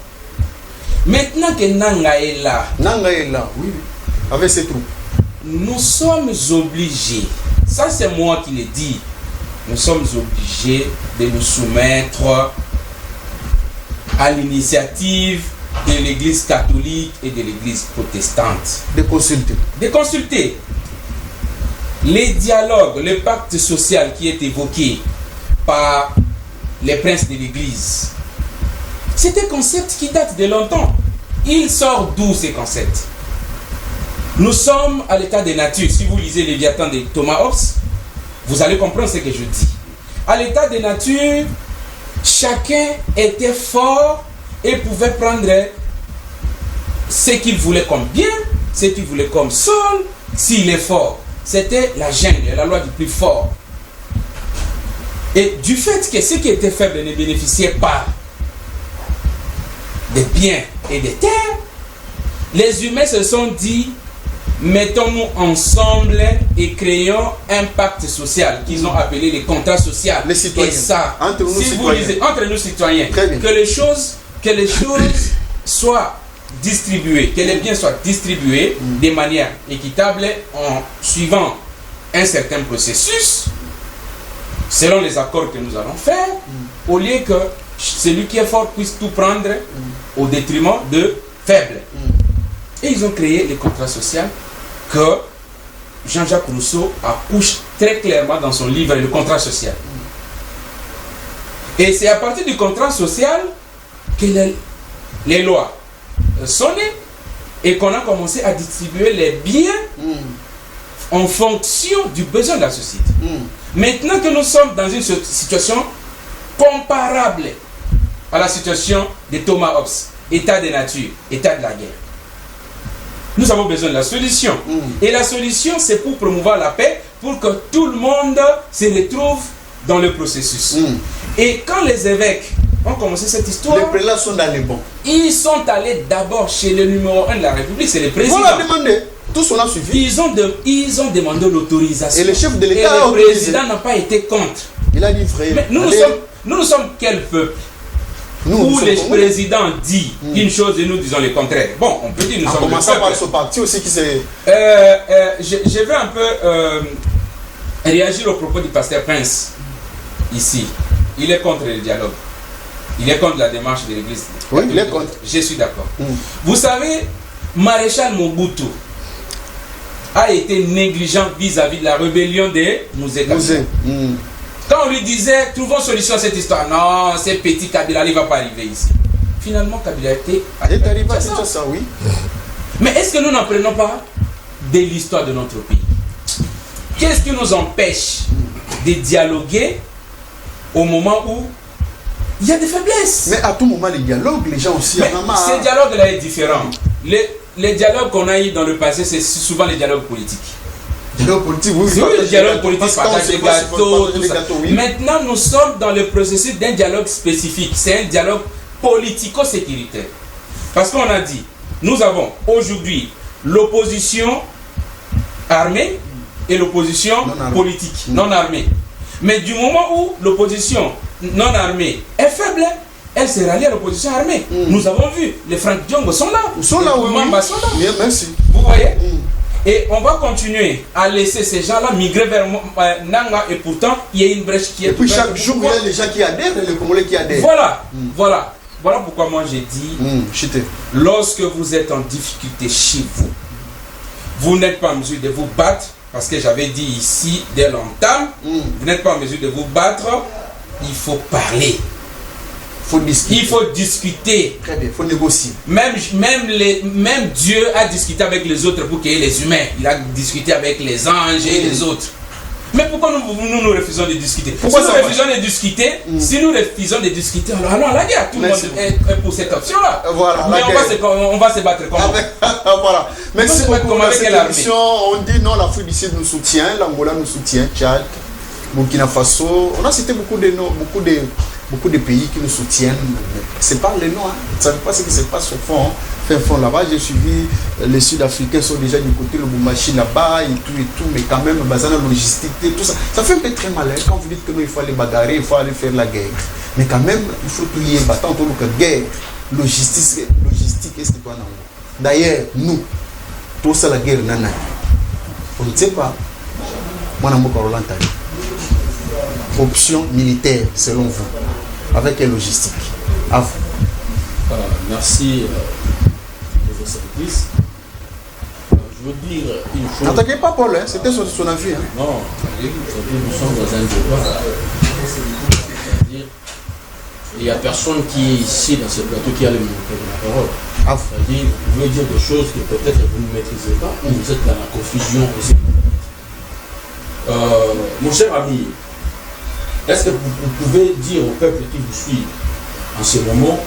Maintenant que Nanga est là, oui, avec ses troupes, nous sommes obligés, ça c'est moi qui le dis, nous sommes obligés de nous soumettre à l'initiative de l'Église catholique et de l'Église protestante. De consulter. Les dialogues, le pacte social qui est évoqué par les princes de l'Église, c'est un concept qui date de longtemps. Il sort d'où ces concepts? Nous sommes à l'état de nature. Si vous lisez Léviathan de Thomas Hobbes, vous allez comprendre ce que je dis. À l'état de nature, chacun était fort et pouvait prendre ce qu'il voulait comme bien, ce qu'il voulait comme sol, s'il est fort. C'était la jungle, la loi du plus fort. Et du fait que ceux qui étaient faibles ne bénéficiaient pas des biens et des terres, les humains se sont dit, mettons-nous ensemble et créons un pacte social qu'ils ont appelé les contrats sociaux. Les citoyens. Et ça, entre nous si citoyens. vous lisez, entre nous citoyens, que les choses soient distribuées, que les biens soient distribués de manière équitable en suivant un certain processus, selon les accords que nous allons faire, au lieu que celui qui est fort puisse tout prendre au détriment de faibles. Et ils ont créé les contrats sociaux que Jean-Jacques Rousseau accouche très clairement dans son livre Le contrat social. Et c'est à partir du contrat social que les lois sont nées et qu'on a commencé à distribuer les biens en fonction du besoin de la société. Maintenant que nous sommes dans une situation comparable à la situation de Thomas Hobbes, état de nature, état de la guerre, nous avons besoin de la solution. Et la solution, c'est pour promouvoir la paix, pour que tout le monde se retrouve dans le processus. Et quand les évêques ont commencé cette histoire, les prélats sont dans les bons. Ils sont allés d'abord chez le numéro 1 de la République, c'est le président. On l'a demandé. Tout cela suffit. Ils ont demandé l'autorisation. Et le chef de Et l'État le président n'a pas été contre. Il a dit frère. Mais nous sommes quel peuple où le président dit une chose et nous disons le contraire. Bon, on peut dire nous sommes le peuple. En commençant par ce parti aussi qui s'est... je vais un peu réagir au propos du pasteur Prince ici. Il est contre le dialogue. Il est contre la démarche de l'Église. Oui, il est contre. Je suis d'accord. Vous savez, Maréchal Mobutu a été négligent vis-à-vis de la rébellion des Mouzé. Quand on lui disait, trouvons solution à cette histoire, non, c'est petit Kabila, il ne va pas arriver ici. Finalement, Kabila est arrivé à ça, oui. Mais est-ce que nous n'apprenons pas de l'histoire de notre pays? Qu'est-ce qui nous empêche de dialoguer au moment où il y a des faiblesses? Mais à tout moment, les dialogues, les gens aussi... Ces dialogues-là est différent. Les dialogues qu'on a eu dans le passé, c'est souvent les dialogues politiques. Dialogue politique, oui. Le dialogue politique, partage des gâteaux, tout ça. Oui. Maintenant, nous sommes dans le processus d'un dialogue spécifique. C'est un dialogue politico-sécuritaire. Parce qu'on a dit, nous avons aujourd'hui l'opposition armée et l'opposition politique, non armée. Mais du moment où l'opposition non armée est faible, elle se rallie à l'opposition armée. Nous avons vu, les Franck Diongo sont là. Ils sont là, oui. Mamba sont là. Bien, merci. Vous voyez? Et on va continuer à laisser ces gens-là migrer vers Nanga, et pourtant, il y a une brèche qui est... Et puis chaque jour, il y a les gens qui adhèrent et les Congolais qui adhèrent. Voilà pourquoi moi j'ai dit, lorsque vous êtes en difficulté chez vous, vous n'êtes pas en mesure de vous battre, parce que j'avais dit ici dès longtemps, vous n'êtes pas en mesure de vous battre, il faut parler. Il faut discuter. Très bien, il faut négocier. Même Dieu a discuté avec les autres pour qu'il y ait les humains. Il a discuté avec les anges et les autres. Mais pourquoi nous refusons de discuter? Pourquoi si nous refusons de discuter, alors allons à la guerre. Tout le monde est pour cette option-là. Voilà, mais on va se battre comment? Voilà. Merci beaucoup pour cette émission. On dit non, l'Afrique du Sud nous soutient, l'Angola nous soutient, Tchad, Burkina Faso. On a cité beaucoup de pays qui nous soutiennent. C'est pas les noms, hein. Vous ne savez pas ce qui se passe au fond. Fin fond là-bas, j'ai suivi les Sud-Africains sont déjà du côté le Boumachi là-bas et tout, mais quand même, bazar la logistique, tout ça. Ça fait un peu très mal, hein, quand vous dites que nous, il faut aller bagarrer, il faut aller faire la guerre. Mais quand même, il faut qu'il y ait battant autour de guerre, logistique, est-ce que toi non? D'ailleurs, nous, tout ça la guerre, nana. On ne sait pas. Moi, je suis option militaire, selon vous, avec la logistique. À vous. Merci de vos services. Je veux dire une chose. N'attaquez pas Paul, hein? C'était son avis. Hein? Non, nous sommes dans un débat. C'est-à-dire, il n'y a personne qui est ici dans ce plateau qui a le monopole de la parole. C'est-à-dire, vous voulez dire des choses que peut-être vous ne maîtrisez pas, ou vous êtes dans la confusion. Mon cher ami, est-ce que vous pouvez dire au peuple qui vous suit en ce moment,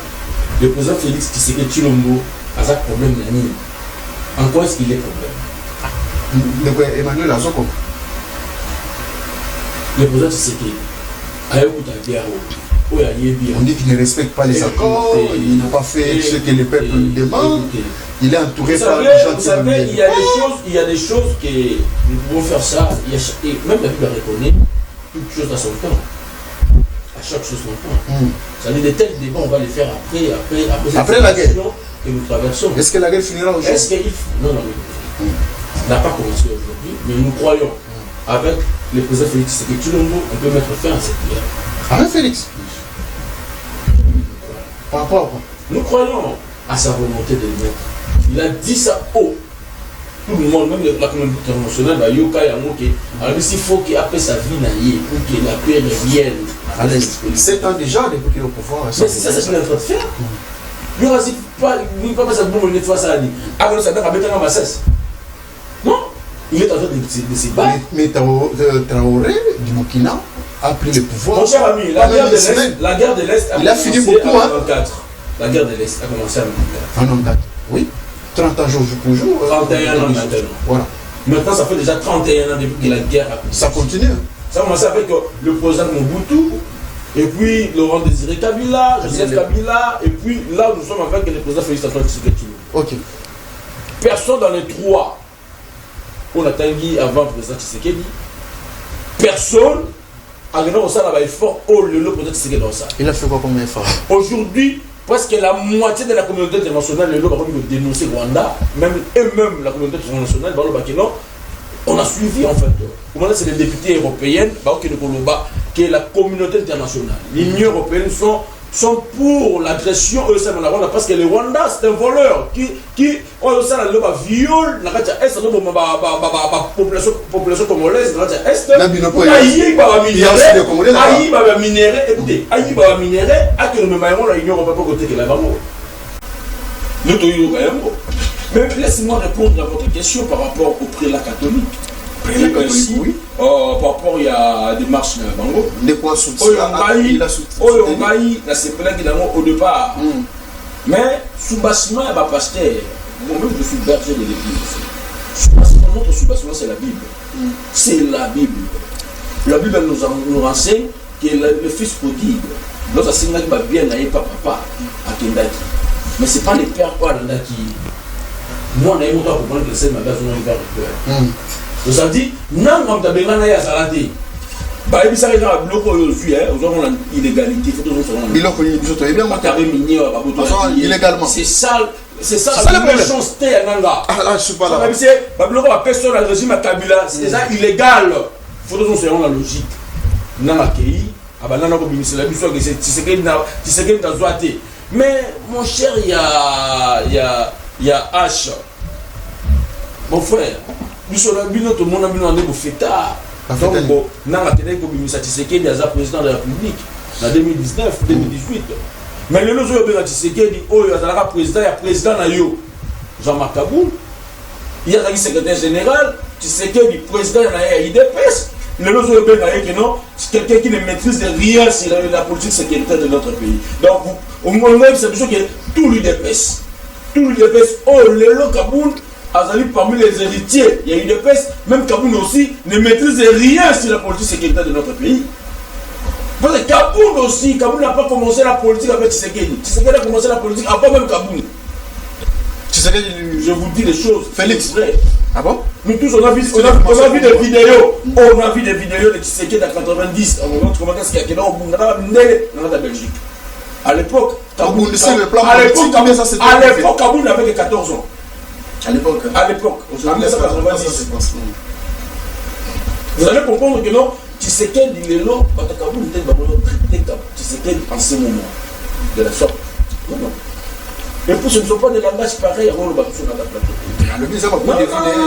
le président Félix Tshisekedi Tshilombo a un problème d'année. En quoi est-ce qu'il est problème? Emmanuel Azoko. Le président Tshisekedi a eu une guerre. On dit qu'il ne respecte pas les accords, il n'a pas fait ce que le peuple lui demande. Il est entouré par des gens. Vous savez, il y a des choses que nous pouvons faire ça. Et même la Bible reconnaît toute chose à son temps. À chaque chose son temps. C'est-à-dire de tels débats, on va les faire après la guerre que nous traversons. Est-ce que la guerre finira aujourd'hui? Non, n'a pas commencé aujourd'hui, mais nous croyons, avec le président Félix Tshisekedi Tshilombo, on peut mettre fin à cette guerre. Ah, Félix? Par rapport à quoi? Nous croyons à sa volonté de le mettre. Il a dit ça haut. Tout le monde, même la communauté internationale, alors il faut qu'il appelle sa vie pour que la paix revienne. À l'Est. 7 ans déjà depuis qu'il est au pouvoir. Mais c'est ça ce qu'il est en train de faire. Il n'y a pas ça pour une fois ça. Alors ça doit mettre en bassesse. Non, il est en train de se battre. Mais Traoré du Burkina a pris le pouvoir. Mon cher ami, la guerre de l'Est il a fini beaucoup, hein. La guerre de l'Est a commencé en 1994. En 1994, oui. 30 ans jour pour jour. 31 ans maintenant. Voilà. Maintenant, ça fait déjà 31 ans depuis que la guerre a commencé. Ça continue. Ça a commencé avec le président Mobutu, et puis Laurent Désiré Kabila, Joseph Kabila, et puis là, nous sommes avec le président Félix Tshisekedi Tshilombo. Ok. Personne dans les trois, on a tanguy avant le président Tshisekedi, personne a gagné un effort au le président Tshisekedi dans ça. Il a fait quoi comme effort? Aujourd'hui, presque la moitié de la communauté internationale, le a dénoncé Rwanda, même la communauté internationale, on a suivi en fait. Maintenant, c'est les députés européennes, qui est la communauté internationale. L'Union européenne sont pour l'agression Rwanda parce que le Rwanda c'est un voleur qui viole la population congolaise mais laissez-moi répondre à votre question par rapport au prélat catholique. Oui. Par rapport il y a des marches dans la Bango. De quoi au départ. Mais sous bâtiment, il y a pasteur. Moi-même, je suis berger de l'église. Notre sous-bâtiment, c'est la Bible. C'est la Bible. La Bible nous renseigne que le fils prodigue, lorsque c'est un bien naïf papa à Kendaki. Mais ce n'est pas les pères qui. Moi, on a eu mon temps pour prendre que c'est ma base, on a eu peur. Donc ça dit, non, on a besoin d'aller à Salati. Bah, il s'arrête dans le bloc où il y a l'illégalité. Illégalement. C'est ça la méchanceté à Nanga. Ah là, je suis pas là. Personne à régime à Kabila, c'est déjà illégal. Il faut que nous soyons la logique. Nanga Kei, Nanga Kobimisi, la mission que c'est Tshisekedi dans Zouate. Mais mon cher, il y a H. Mon frère, nous sommes tout le monde a mis en égo fêtard. Donc, Nanga Tshisekedi est président de la République en 2019, 2018. Mais le lozo yobenga Tshisekedi oyo azalaka président ya président na yo Jean-Marc Kaboul. Il y a un secrétaire général, Tshisekedi président na IDPS. Le lozo yobenga que non, c'est quelqu'un qui ne maîtrise rien sur la politique sécuritaire de notre pays. Donc au moins c'est sûr que tout l'IDPS. Tout l'IDPS oh le lo Kaboul azali parmi les héritiers. Il y a IDPS, même Kaboul aussi ne maîtrise rien sur la politique sécuritaire de notre pays. Parce que Kaboul aussi, Kaboul n'a pas commencé la politique avec Tshisekedi. Tshisekedi a commencé la politique avant même Kaboul. Je vous dis les choses. Félix. Vrai. Ah bon? Nous tous, on a vu des vidéos. On a vu des vidéos de Tshisekedi en 90. On montre comment est-ce qu'il y a dans la Belgique. À l'époque, Kaboul n'avait que 14 ans. À l'époque. En 1990. Vous allez comprendre que non. Tshisekedi il est là, Kaboul était traité Tshisekedi en ce moment, de la sorte. Non. Et puis ce ne sont pas des langages pareils à Rolo Batou sur la plateau.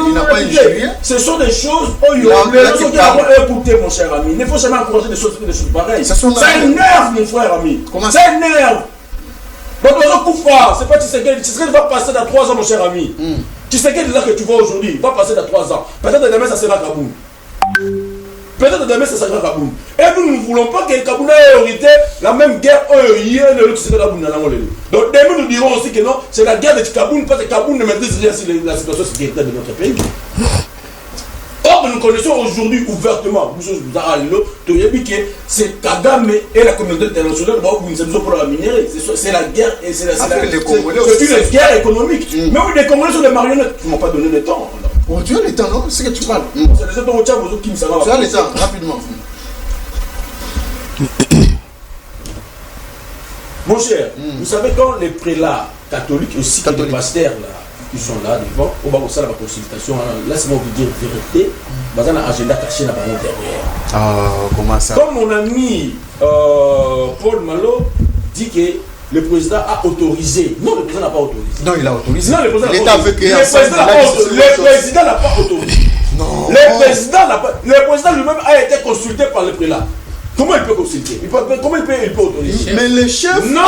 Il n'a pas injurié. Ce sont des choses, les gens qui ont écouté mon cher ami. Il ne faut jamais encourager des choses pareilles. Ça énerve mon frère ami. Ça énerve. C'est pas Tshisekedi. Tshisekedi va passer dans 3 ans mon cher ami. Tshisekedi là que tu vois aujourd'hui, va passer dans 3 ans. Peut-être demain ça sera Kaboul. peut-être demain ce sera Kaboun. Et nous ne voulons pas que Kaboun ait hérité la même guerre hier de l'autre côté de la Kaboun. Donc demain nous dirons aussi que non, c'est la guerre de Kaboun parce que Kaboun ne maîtrise rien sur la situation sécuritaire de notre pays. Or, nous connaissons aujourd'hui ouvertement, c'est Kagame et la communauté internationale pour la minerie. C'est la guerre et c'est une guerre économique. Mais oui, les Congolais sont des marionnettes. Ils ne m'ont pas donné le temps. Oh, tu as le temps, non? C'est ce que tu parles. C'est les autres qui me savent. Tu as le temps, rapidement. Mon cher, vous savez quand les prélats catholiques aussi, quand les pasteurs là, ils sont là devant, on va faire la consultation, laisse-moi vous dire vérité, dans un agenda caché là-bas derrière. Ah, comment ça? Comme mon ami Paul Malo dit que le président a autorisé. Non, le président n'a pas autorisé. Non, il a autorisé. Non, le président n'a pas autorisé. Le président n'a pas autorisé. Non. Le président lui-même a été consulté par le prélat. Comment il peut consulter? Comment il peut autoriser? Mais le chef. Non,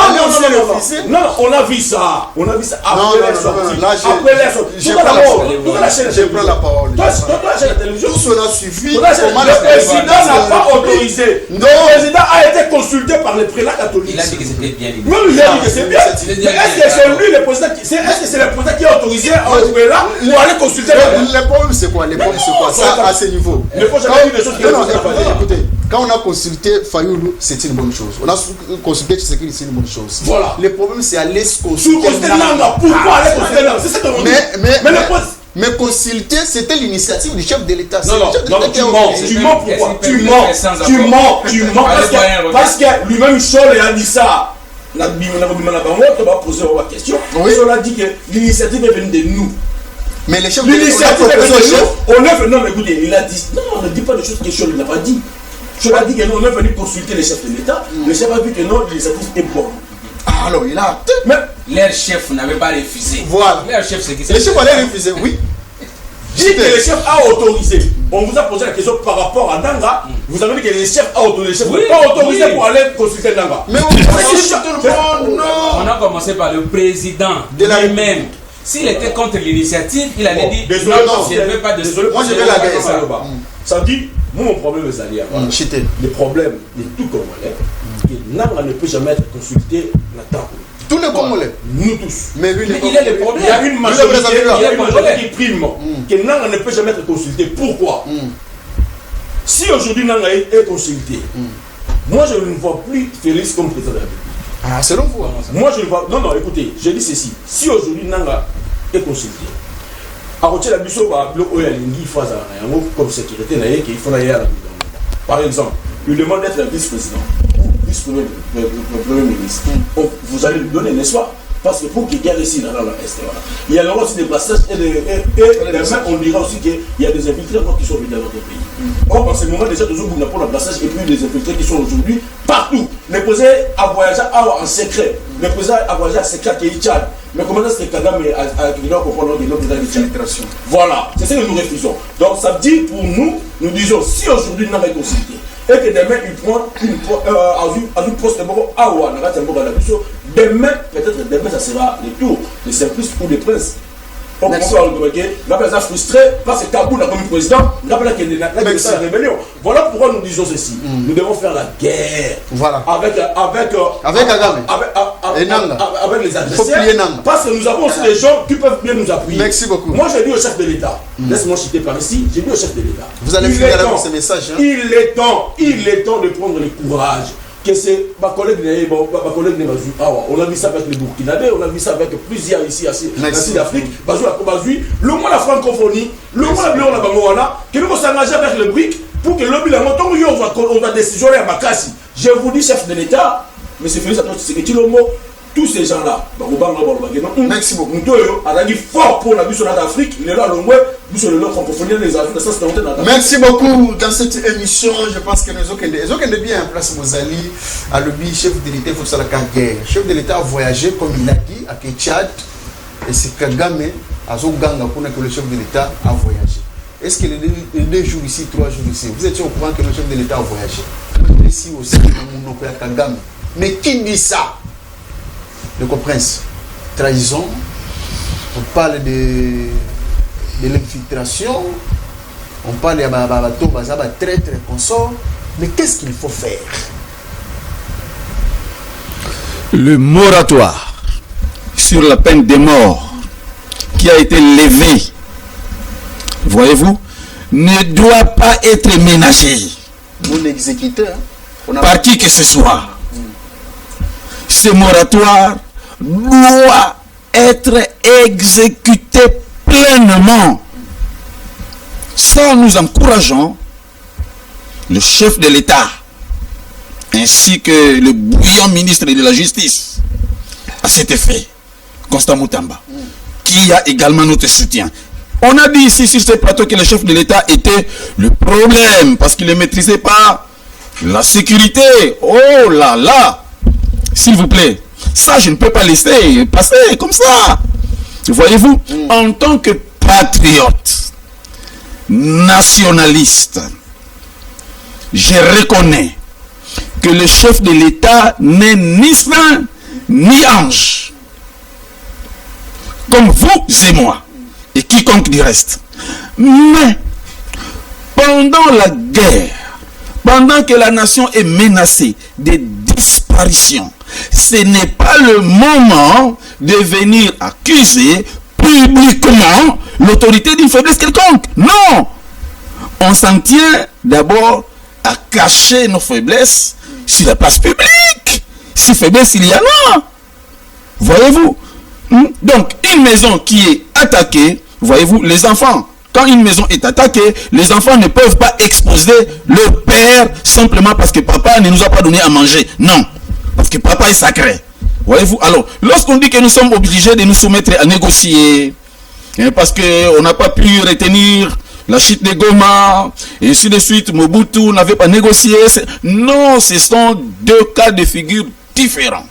on a vu ça. On a vu ça après la sortie. Après la sortie. Je prends la parole. Toi, la télévision. Tout cela suffit. Le président n'a pas autorisé. Le président a été consulté par le prélat catholique. Il a dit que c'était bien. Non, il a dit que c'est bien. Est-ce que c'est lui le président qui. Est-ce que c'est le président qui a autorisé un prélat pour aller consulter? Le problème, c'est quoi? Le problème, c'est quoi? Ça, à ce niveau. Il ne faut jamais dire des choses qui non, écoutez. Quand on a consulté Fayoulou, c'est une bonne chose. On a consulté Tshisekedi, c'est une bonne chose. Voilà. Le problème, c'est aller se consulter. Pourquoi aller consulter Nanga? C'est ça que l'on dit. Mais consulter, c'était l'initiative du chef de l'État. Non, tu mens pourquoi? Tu mens. Parce que lui-même, Chol a dit ça. On va poser la question. Chol a dit que l'initiative est venue de nous. Mais les chefs de l'État, non, mais écoutez, il a dit. Non, on ne dit pas des choses que Chol n'a pas dit. Je l'ai dit que non, on est venu consulter les chefs de l'État. Le chef a vu que non, l'initiative est bonne. Alors il a acté. Mais leur chef n'avait pas refusé. Voilà. Leur chef, c'est qui? Le chef allait refuser, oui. Dit que le chef a autorisé. On vous a posé la question par rapport à Nanga. Vous avez dit que le chef a autorisé. Le chef n'a pas autorisé pour aller consulter Nanga. Mais on a commencé par le président de lui-même. S'il était contre l'initiative, il avait dit désolé, non, je ne veux pas de. Désolé, moi je vais la gagner ça. Ça dit, moi mon problème est allié. Le problème de tout Congolais, Nanga ne peut jamais être consulté là-dedans. Tous les Congolais. Nous tous. Mais lui, il est le problème. Il y a une majorité qui prime que Nanga ne peut jamais être consulté. Pourquoi? Si aujourd'hui Nanga est consulté, moi je ne vois plus Félix comme président de la République. Ah, selon vous. Moi je ne vois. Non, écoutez, je dis ceci. Si aujourd'hui Nanga est consulté, la biso va bloquer il faut comme sécurité qu'il faut aller à la par exemple, il demande d'être le vice-président, vice-premier ministre. Vous allez lui donner, n'est-ce pas? Parce que pour qu'il y ait ici dans l'Est, il y a aussi des passages et même on dira aussi qu'il y a des infiltrés qui sont venus dans notre pays. Or, en ce moment, déjà, nous avons pour le passage et puis des infiltrés qui sont aujourd'hui partout. Le président a voyagé en secret. Le président a voyagé en secret à Tchad. Mais comment est-ce que Kagame a comprendre l'infiltration? Voilà, c'est ce que nous refusons. Donc, ça dit pour nous, nous disons, si aujourd'hui nous avons consulté, et que demain il prend un poste de Boro Awa, demain, peut-être demain, ça sera le tour des Simplices ou des Princes. On peut faire frustré parce que Kaboul a comme président, rébellion. Voilà pourquoi nous disons ceci. Nous devons faire la guerre avec Kagame avec les adversaires. Parce que nous avons aussi des gens qui peuvent bien nous appuyer. Merci beaucoup. Moi, j'ai dit au chef de l'État, laisse-moi citer par ici, j'ai dit au chef de l'État. Vous allez finir avec ce message. Il est temps de prendre le courage. Que c'est ma collègue on a vu ça avec les Burkinabés, on a vu ça avec plusieurs ici en Sud-Afrique, le moins la francophonie, le moins la Bion la Bangoana, que nous s'engager avec le BRIC pour que le bilan, on va décision à Makassi. Je vous dis, chef de l'État, mais c'est Félix Antoine Tshisekedi Tshilombo, tous ces gens-là, merci beaucoup. Nous avons fort pour la Bion d'Afrique, il est là, le moins, nous francophonie, les Africains, ça c'est merci beaucoup. Dans cette émission, je pense que nous avons bien place Mozali, à l'objet chef de l'État, il faut que ça la guerre. Chef de l'État a voyagé, comme il a dit, à Tchad, et c'est Kagame, à Zoganga, pour que le chef de l'État a voyagé. Est-ce que les 2 jours ici, 3 jours ici, vous étiez au courant que le chef de l'État a voyagé? Ici aussi, mon Kagame. Mais qui dit ça? Le prince, trahison, on parle de l'infiltration, on parle de bateau, très très consort, mais qu'est-ce qu'il faut faire? Le moratoire sur la peine de mort qui a été levé, voyez-vous, ne doit pas être ménagé par qui que ce soit. Ce moratoire doit être exécuté pleinement. Ça, nous encourageons le chef de l'État ainsi que le bouillant ministre de la Justice à cet effet, Constant Moutamba, qui a également notre soutien. On a dit ici sur ce plateau que le chef de l'État était le problème parce qu'il ne maîtrisait pas la sécurité. Oh là là, s'il vous plaît, ça je ne peux pas laisser passer comme ça. Voyez-vous, en tant que patriote, nationaliste, je reconnais que le chef de l'État n'est ni saint ni ange, comme vous et moi, et quiconque du reste. Mais, pendant la guerre, pendant que la nation est menacée de disparition, ce n'est pas le moment de venir accuser publiquement l'autorité d'une faiblesse quelconque. Non! On s'en tient d'abord à cacher nos faiblesses sur la place publique. Si faiblesse il y en a. Voyez-vous? Donc, une maison qui est attaquée, voyez-vous, les enfants, quand une maison est attaquée, les enfants ne peuvent pas exposer leur père simplement parce que papa ne nous a pas donné à manger. Non, parce que papa est sacré. Voyez-vous? Alors, lorsqu'on dit que nous sommes obligés de nous soumettre à négocier, parce qu'on n'a pas pu retenir la chute de Goma, et ainsi de suite, Mobutu n'avait pas négocié. Non, ce sont deux cas de figure différents.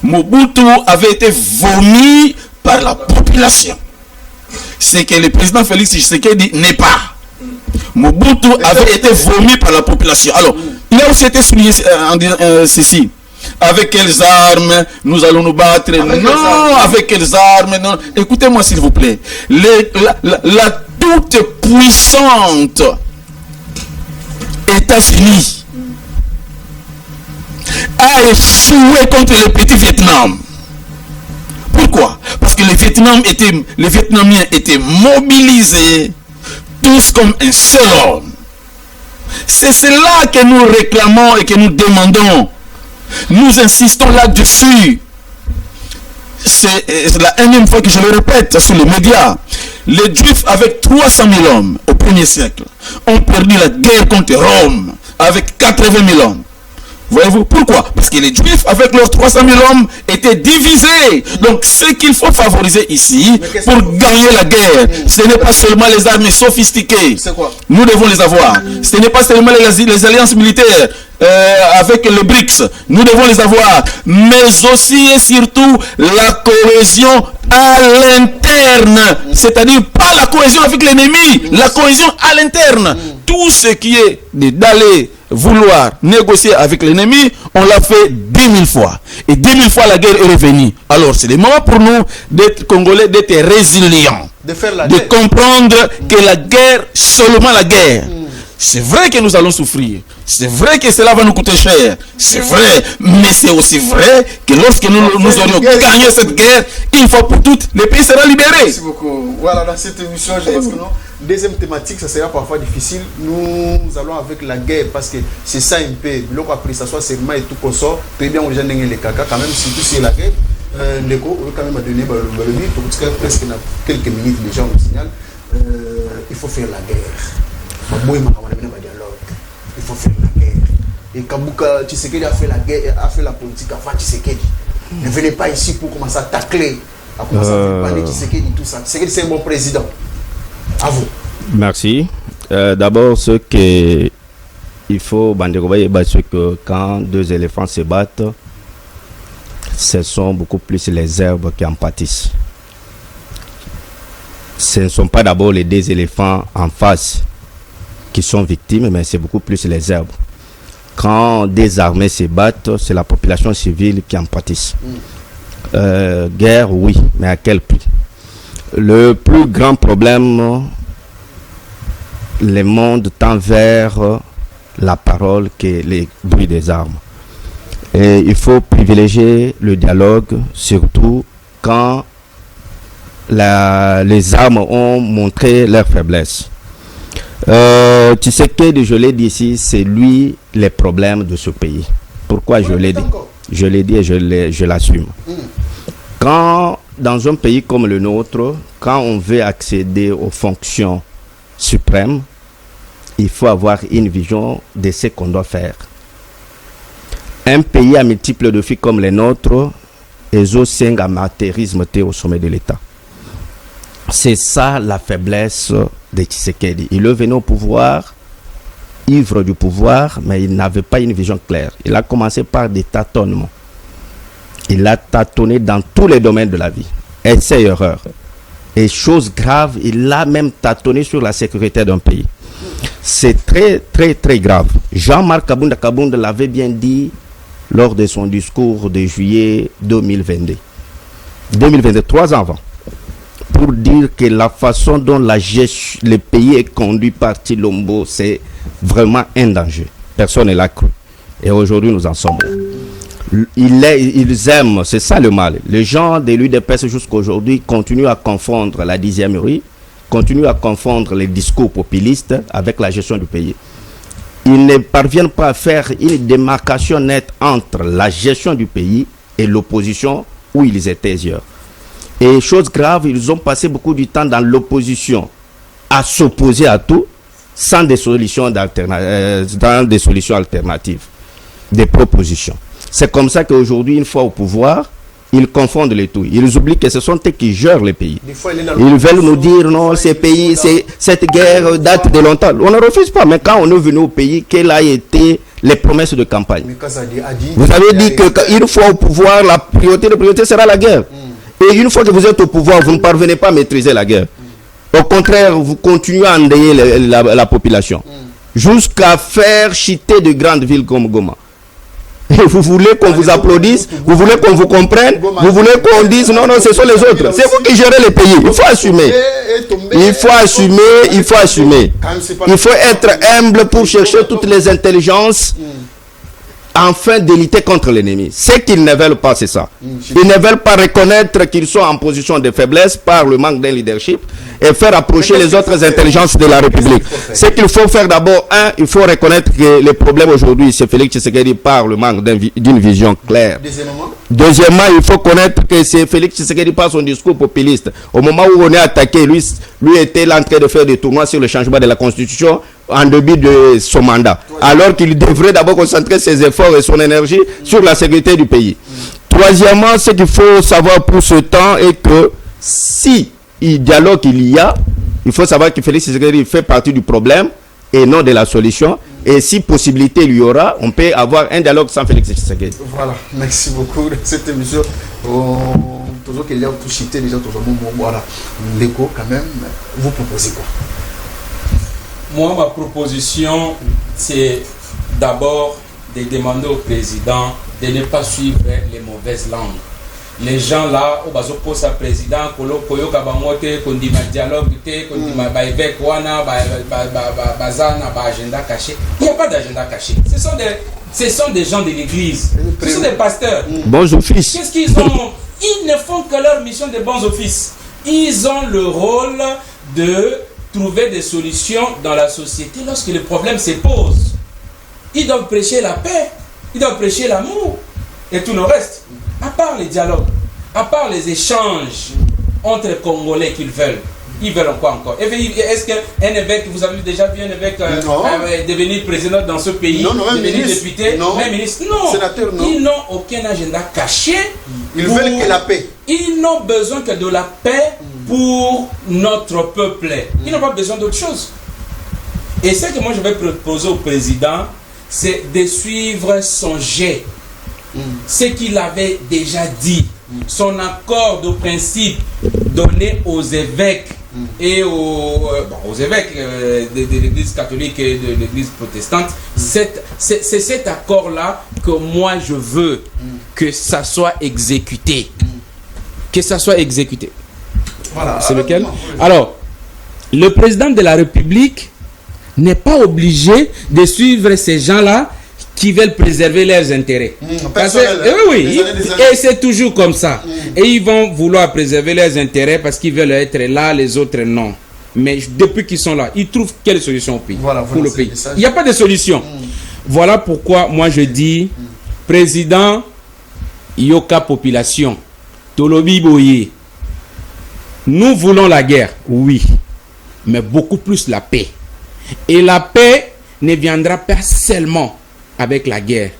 Mobutu avait été vomi par la population. C'est que le président Félix Tshisekedi n'est pas. Mobutu avait été vomi par la population. Alors, il a aussi été souligné en disant ceci. Avec quelles armes nous allons nous battre? Non, avec quelles armes? Non. Écoutez-moi s'il vous plaît. La toute puissante États-Unis a échoué contre le petit Vietnam. Pourquoi? Parce que les Vietnamiens étaient mobilisés tous comme un seul homme. C'est cela que nous réclamons et que nous demandons. Nous insistons là-dessus. C'est la énième fois que je le répète sur les médias. Les Juifs avec 300 000 hommes au 1er siècle ont perdu la guerre contre Rome avec 80 000 hommes. Voyez-vous pourquoi? Parce que les Juifs avec leurs 300 000 hommes étaient divisés. Donc ce qu'il faut favoriser ici pour gagner la guerre, ce n'est pas seulement les armes sophistiquées. Nous devons les avoir. Ce n'est pas seulement les alliances militaires avec le BRICS. Nous devons les avoir. Mais aussi et surtout la cohésion à l'interne. C'est-à-dire pas la cohésion avec l'ennemi, la cohésion à l'interne. Tout ce qui est d'aller vouloir négocier avec l'ennemi, on l'a fait 10 000 fois. Et 10 000 fois la guerre est revenue. Alors c'est le moment pour nous d'être Congolais, d'être résilients. De comprendre que la guerre, seulement la guerre. C'est vrai que nous allons souffrir. C'est vrai que cela va nous coûter cher. C'est vrai. Mais c'est aussi vrai que lorsque nous aurions gagné cette guerre, une fois pour toutes, le pays sera libéré. Merci beaucoup. Voilà, dans cette émission, je pense que non. Deuxième thématique, ça sera parfois difficile. Nous allons avec la guerre parce que c'est ça un peu. L'autre après, ça soit seulement et tout consort. Très bien, on les gens les caca quand même, surtout si c'est la guerre. L'écho, quand même, a donné le livre, presque quelques minutes déjà, on nous signale. Il faut faire la guerre. Il faut faire la guerre. Et Kabouka Tshisekedi a fait la guerre, a fait la politique avant Tshisekedi. Ne venez pas ici pour commencer à tacler, à commencer à parler Tshisekedi, tout ça. Tshisekedi, c'est un bon président. À vous. Merci. D'abord, ce que il faut c'est que quand deux éléphants se battent, ce sont beaucoup plus les herbes qui en pâtissent. Ce ne sont pas d'abord les deux éléphants en face qui sont victimes, mais c'est beaucoup plus les herbes. Quand des armées se battent, c'est la population civile qui en pâtisse. Guerre, oui, mais à quel prix? Le plus grand problème le monde tend vers la parole que les bruits des armes. Et il faut privilégier le dialogue, surtout quand les armes ont montré leur faiblesse. Tshisekedi, je l'ai dit ici, c'est lui les problèmes de ce pays. Pourquoi je l'ai dit? Je l'ai dit et je l'assume. Quand, dans un pays comme le nôtre, quand on veut accéder aux fonctions suprêmes, il faut avoir une vision de ce qu'on doit faire. Un pays à multiples défis comme le nôtre, ils ont un amateurisme au sommet de l'État. C'est ça la faiblesse de Tshisekedi. Il est venu au pouvoir, ivre du pouvoir, mais il n'avait pas une vision claire. Il a commencé par des tâtonnements. Il a tâtonné dans tous les domaines de la vie. Essai et erreur. Et chose grave, il a même tâtonné sur la sécurité d'un pays. C'est très, très, très grave. Jean-Marc Kabunda l'avait bien dit lors de son discours de juillet 2022. 3 ans avant. Pour dire que la façon dont le pays est conduit par Tshilombo, c'est vraiment un danger. Personne ne l'a cru. Et aujourd'hui, nous en sommes. Ils aiment, c'est ça le mal. Les gens de l'UDPS jusqu'à aujourd'hui continuent à confondre la 10e rue, continuent à confondre les discours populistes avec la gestion du pays. Ils ne parviennent pas à faire une démarcation nette entre la gestion du pays et l'opposition où ils étaient hier. Et chose grave, ils ont passé beaucoup de temps dans l'opposition à s'opposer à tout sans des solutions alternatives, des propositions. C'est comme ça qu'aujourd'hui, une fois au pouvoir, ils confondent les tout. Ils oublient que ce sont eux qui gèrent le pays. Ils veulent nous dire non, ces pays, cette guerre date de longtemps. On ne refuse pas, mais quand on est venu au pays, quelles ont été les promesses de campagne? Vous avez dit qu'une fois au pouvoir, la priorité sera la guerre. Et une fois que vous êtes au pouvoir, vous ne parvenez pas à maîtriser la guerre. Au contraire, vous continuez à endayer la population. Jusqu'à faire chiter de grandes villes comme Goma. Et vous voulez qu'on vous applaudisse, vous voulez qu'on vous comprenne, vous voulez qu'on dise non, non, ce sont les autres. C'est vous qui gérez le pays. Il faut assumer. Il faut assumer, il faut assumer. Il faut être humble pour chercher toutes les intelligences afin de lutter contre l'ennemi. Ce qu'ils ne veulent pas, c'est ça. Ils ne veulent pas reconnaître qu'ils sont en position de faiblesse par le manque d'un leadership et faire approcher les autres intelligences de la République. Ce qu'il faut faire d'abord, il faut reconnaître que le problème aujourd'hui, c'est Félix Tshisekedi par le manque d'une vision claire. Deuxièmement, il faut connaître que c'est Félix Tshisekedi par son discours populiste. Au moment où on est attaqué, lui était en train de faire des tournois sur le changement de la Constitution en début de son mandat. Alors qu'il devrait d'abord concentrer ses efforts et son énergie sur la sécurité du pays. Troisièmement, ce qu'il faut savoir pour ce temps est que si dialogue il y a, il faut savoir que Félix Tshisekedi fait partie du problème et non de la solution. Et si possibilité il y aura, on peut avoir un dialogue sans Félix Tshisekedi. Voilà, merci beaucoup de cette émission. Toujours qu'il y a tout cité déjà, toujours voilà. L'écho quand même, vous proposez quoi? Moi, ma proposition, c'est d'abord de demander au président de ne pas suivre les mauvaises langues. Les gens là, au bazo posa président, koyo kabamote, kondima dialogue, kondima baivek wana, bazana, agenda caché. Il n'y a pas d'agenda caché. Ce sont des gens de l'église. Ce sont des pasteurs. Bons offices. Qu'est-ce qu'ils ont? Ils ne font que leur mission de bons offices. Ils ont le rôle de trouver des solutions dans la société lorsque le problème se pose. Ils doivent prêcher la paix, ils doivent prêcher l'amour et tout le reste. À part les dialogues, à part les échanges entre Congolais qu'ils veulent. Ils veulent quoi encore? Est-ce qu'un évêque, vous avez déjà vu un évêque devenir président dans ce pays, devenir député, même ministre? Non, sénateur, non. Ils n'ont aucun agenda caché. Ils veulent que la paix. Ils n'ont besoin que de la paix pour notre peuple. Ils n'ont pas besoin d'autre chose. Et ce que moi je vais proposer au président, c'est de suivre son jet. Ce qu'il avait déjà dit, son accord de principe donné aux évêques et aux évêques de l'église catholique et de l'église protestante. C'est cet accord-là que moi je veux que ça soit exécuté. Que ça soit exécuté. Voilà. C'est lequel? Alors, le président de la République n'est pas obligé de suivre ces gens-là qui veulent préserver leurs intérêts. Parce que, oui, et c'est toujours comme ça. Et ils vont vouloir préserver leurs intérêts parce qu'ils veulent être là, les autres non. Mais depuis qu'ils sont là, ils trouvent quelle solution au pays, pour le pays. Il n'y a pas de solution. Voilà pourquoi moi je dis, président Yoka population, Tolobi Boye, nous voulons la guerre, oui, mais beaucoup plus la paix. Et la paix ne viendra pas seulement avec la guerre.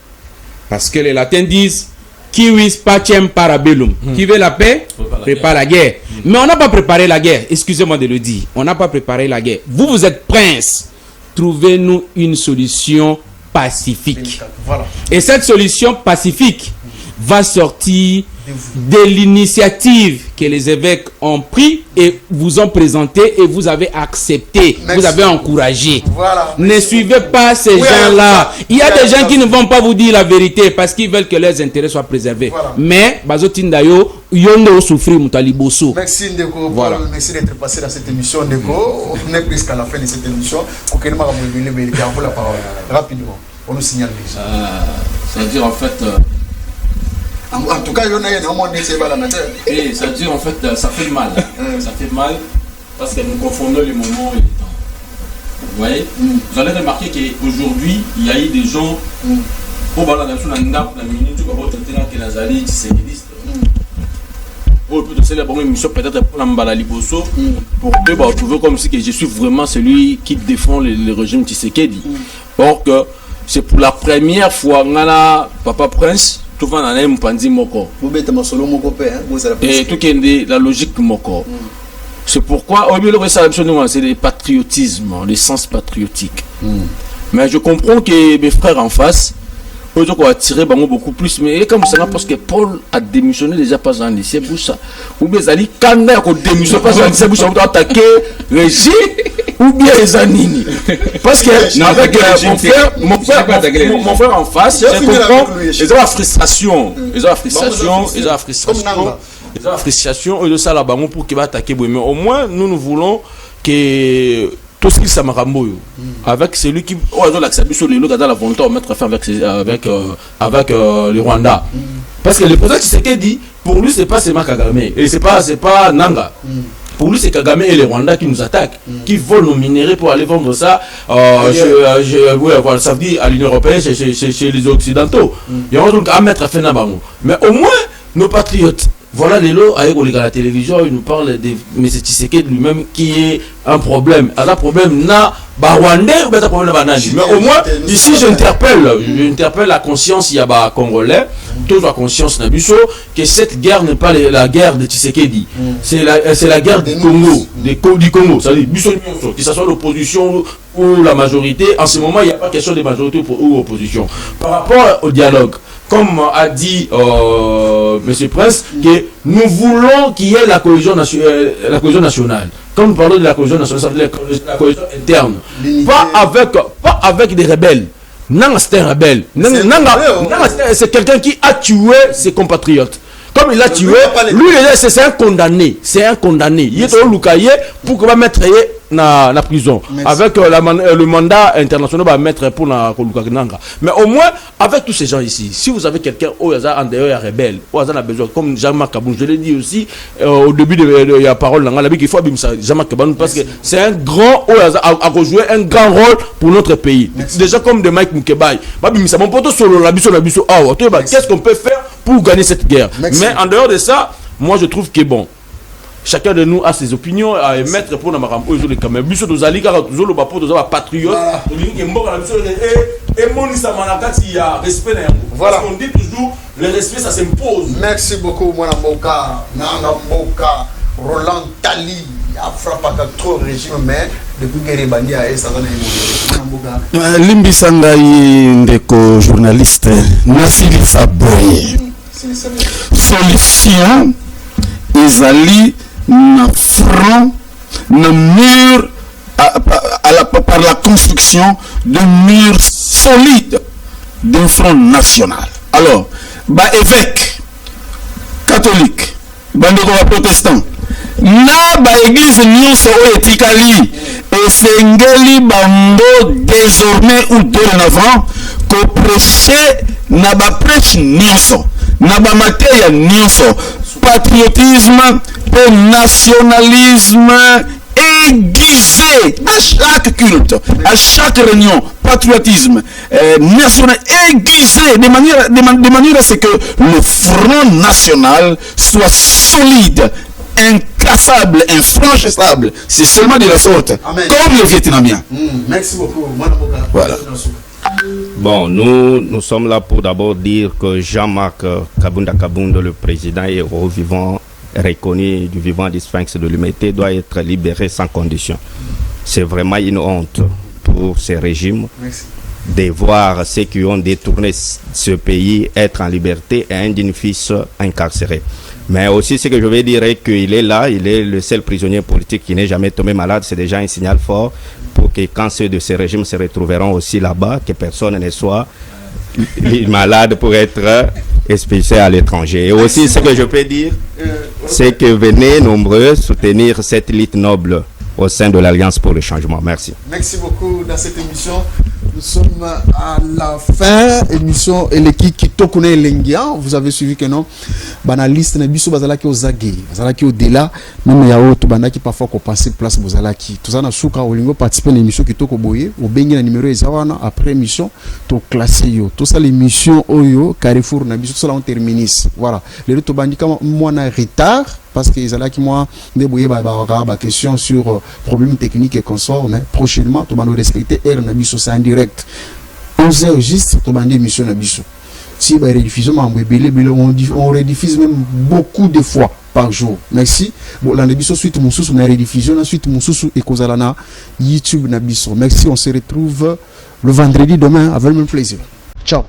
Parce que les latins disent qui vis pacem parabellum. Qui veut la paix prépare la guerre. Mais on n'a pas préparé la guerre. Excusez-moi de le dire. On n'a pas préparé la guerre. Vous êtes prince. Trouvez-nous une solution pacifique. Voilà. Et cette solution pacifique va sortir de l'initiative que les évêques ont pris et vous ont présenté et vous avez accepté, vous avez encouragé. Voilà. Ne suivez pas ces gens-là. Il y a des gens qui ne vont pas vous dire la vérité parce qu'ils veulent que leurs intérêts soient préservés. Voilà. Mais Bazotindayo, Yondo souffrir Moutaliboso. Merci Ndeko, voilà. Merci d'être passé dans cette émission Ndeko. On est presque à la fin de cette émission. Pour que nous vous la parole rapidement. On nous signale déjà. C'est-à-dire en fait. En tout cas, il y en a un et ça veut dire en fait, ça fait mal. Ça fait mal parce que nous confondons les moments et les temps. Vous voyez, vous allez remarquer qu'aujourd'hui, il y a eu des gens pour la nation, la minute, tu vas voir que les alliés, c'est pour célébrer une émission peut-être pour l'Ambala Liboso, pour que trouver comme si que je suis vraiment celui qui défend le régime Tshisekedi. Or que c'est pour la première fois, Ngana Papa Prince. Tout va dans un pandi moko. Et tout est la logique moko. C'est pourquoi au lieu de c'est le patriotisme, le sens patriotique. Mais je comprends que mes frères en face, eux ont attiré beaucoup plus. Mais comme ça, parce que Paul a démissionné déjà pas dans lycée Boussa. Ou bien Zali Kanda a démissionné pas dans le lycée Boussa, on doit attaquer Régis ou bien les Anini. Parce que avec mon frère en face, je comprends, ils ont la frustration. Ils ont la frustration. Ils ont la frustration. Ils ont la frustration. Et de ça là-bas, pour qu'ils va attaquer. Mais au moins, nous voulons que tout ce qui s'amarambo avec celui qui a l'accepté sur les lots dans la volonté de mettre fin avec le Rwanda. Parce que le président Tshisekedi, pour lui, c'est pas seulement Kagame. Et c'est pas Nanga. Pour lui, c'est Kagame et les Rwandais qui nous attaquent, qui volent nos minéraux pour aller vendre ça. Ça veut dire à l'Union européenne, chez les Occidentaux. Il y a donc à mettre fin à Bango. Mais au moins, nos patriotes. Voilà les lots, avec la télévision, il nous parle de M. Tshisekedi lui-même qui est un problème. Alors, un problème, Rwandais ou un problème banani. Mais au moins, ici, j'interpelle la conscience, il y a Congolais, toute la conscience Nabusso, que cette guerre n'est pas la guerre de Tshisekedi. C'est la guerre du Congo, du Congo. C'est-à-dire, que ce soit l'opposition ou la majorité, en ce moment, il n'y a pas question de majorité ou opposition. Par rapport au dialogue, comme a dit M. Prince, que nous voulons qu'il y ait la cohésion nationale. Comme nous parlons de la cohésion nationale, la cohésion interne. Pas avec des rebelles. Nanga, c'est un rebelle. Nanga, c'est quelqu'un qui a tué ses compatriotes. Comme il a tué, lui, c'est un condamné. C'est un condamné. Il est au Lukaye pour qu'on va mettre dans la prison. Avec le mandat international, va mettre pour la Nanga. Mais au moins, avec tous ces gens ici, si vous avez quelqu'un en dehors rebelle, a besoin, comme Jean-Marc Kaboun, je l'ai dit aussi au début de la parole, il faut Jean-Marc Kaboun parce que c'est un grand, a rejoué un grand rôle pour notre pays. Déjà comme de Mike Mukebai. Qu'est-ce qu'on peut faire pour gagner cette guerre? Mais en dehors de ça, moi je trouve que bon, chacun de nous a ses opinions à émettre pour nous aujourd'hui quand même. Biso dozali car tozolo ba pour doza patriote. Et mon isamanakati ya respect na yango. Voilà. On dit toujours le respect ça s'impose. Merci beaucoup mon Mboka, Nanga Mboka, Roland Tali. A frappé trop régime mais depuis que Bandi a ça dans les Limbi Sangai Ndeko journaliste Nasilisa Boye. Solution ezali na front na mur par la construction d'un mur solide d'un front national. Alors, évêque catholique, bandeko protestant, na église nyonso oyo etikali esengeli bango désormais ou dorénavant ko prêcher na ba prêche nyonso na ba mateya nyonso patriotisme et nationalisme aiguisé à chaque culte, à chaque réunion, patriotisme national aiguisé de manière à ce que le front national soit solide, incassable, infranchissable. C'est seulement de la sorte. Amen. Comme les Vietnamiens. Merci beaucoup. Voilà. Bon, nous sommes là pour d'abord dire que Jean-Marc Kabunda Kabunda, le président héros vivant, reconnu du vivant du Sphinx de l'humanité, doit être libéré sans condition. C'est vraiment une honte pour ces régimes. Merci. De voir ceux qui ont détourné ce pays être en liberté et un digne fils incarcéré. Mais aussi, ce que je veux dire est qu'il est là, il est le seul prisonnier politique qui n'est jamais tombé malade. C'est déjà un signal fort pour que quand ceux de ces régimes se retrouveront aussi là-bas, que personne ne soit malade pour être expulsé à l'étranger. Et aussi, ce que je peux dire, c'est que venez nombreux soutenir cette élite noble au sein de l'Alliance pour le changement. Merci. Merci beaucoup dans cette émission. Nous sommes à la fin. Émission Eleki Kitokune Lengia. Vous avez suivi que non? Banaliste Nabiso Bazalaki aux Zagé, Bazalaki au Dela, même Yao, Tubandaki parfois qu'on passe place Bozalaki. Tout ça, na Souka, Olingo participe à l'émission Kitoko Boye, au Bengi, la numéro Ezawana, après émission, tout classé yo. Tout ça, l'émission Oyo, Carrefour Nabiso, tout ça, on termine. Voilà. Les autres bandits, moi, on a retard. Parce que les qui moi débrouillé ma question sur problèmes techniques et consorts, mais prochainement tu vas nous respecter et on en direct 11h juste tu vas émission Nabiso. Si bah rediffusion on rediffuse même beaucoup de fois par jour. Merci. Bon la Nabiso suite mon sous on a rediffusion ensuite mon sous et kozalana YouTube Nabiso. Merci, on se retrouve le vendredi demain avec le même plaisir. Ciao.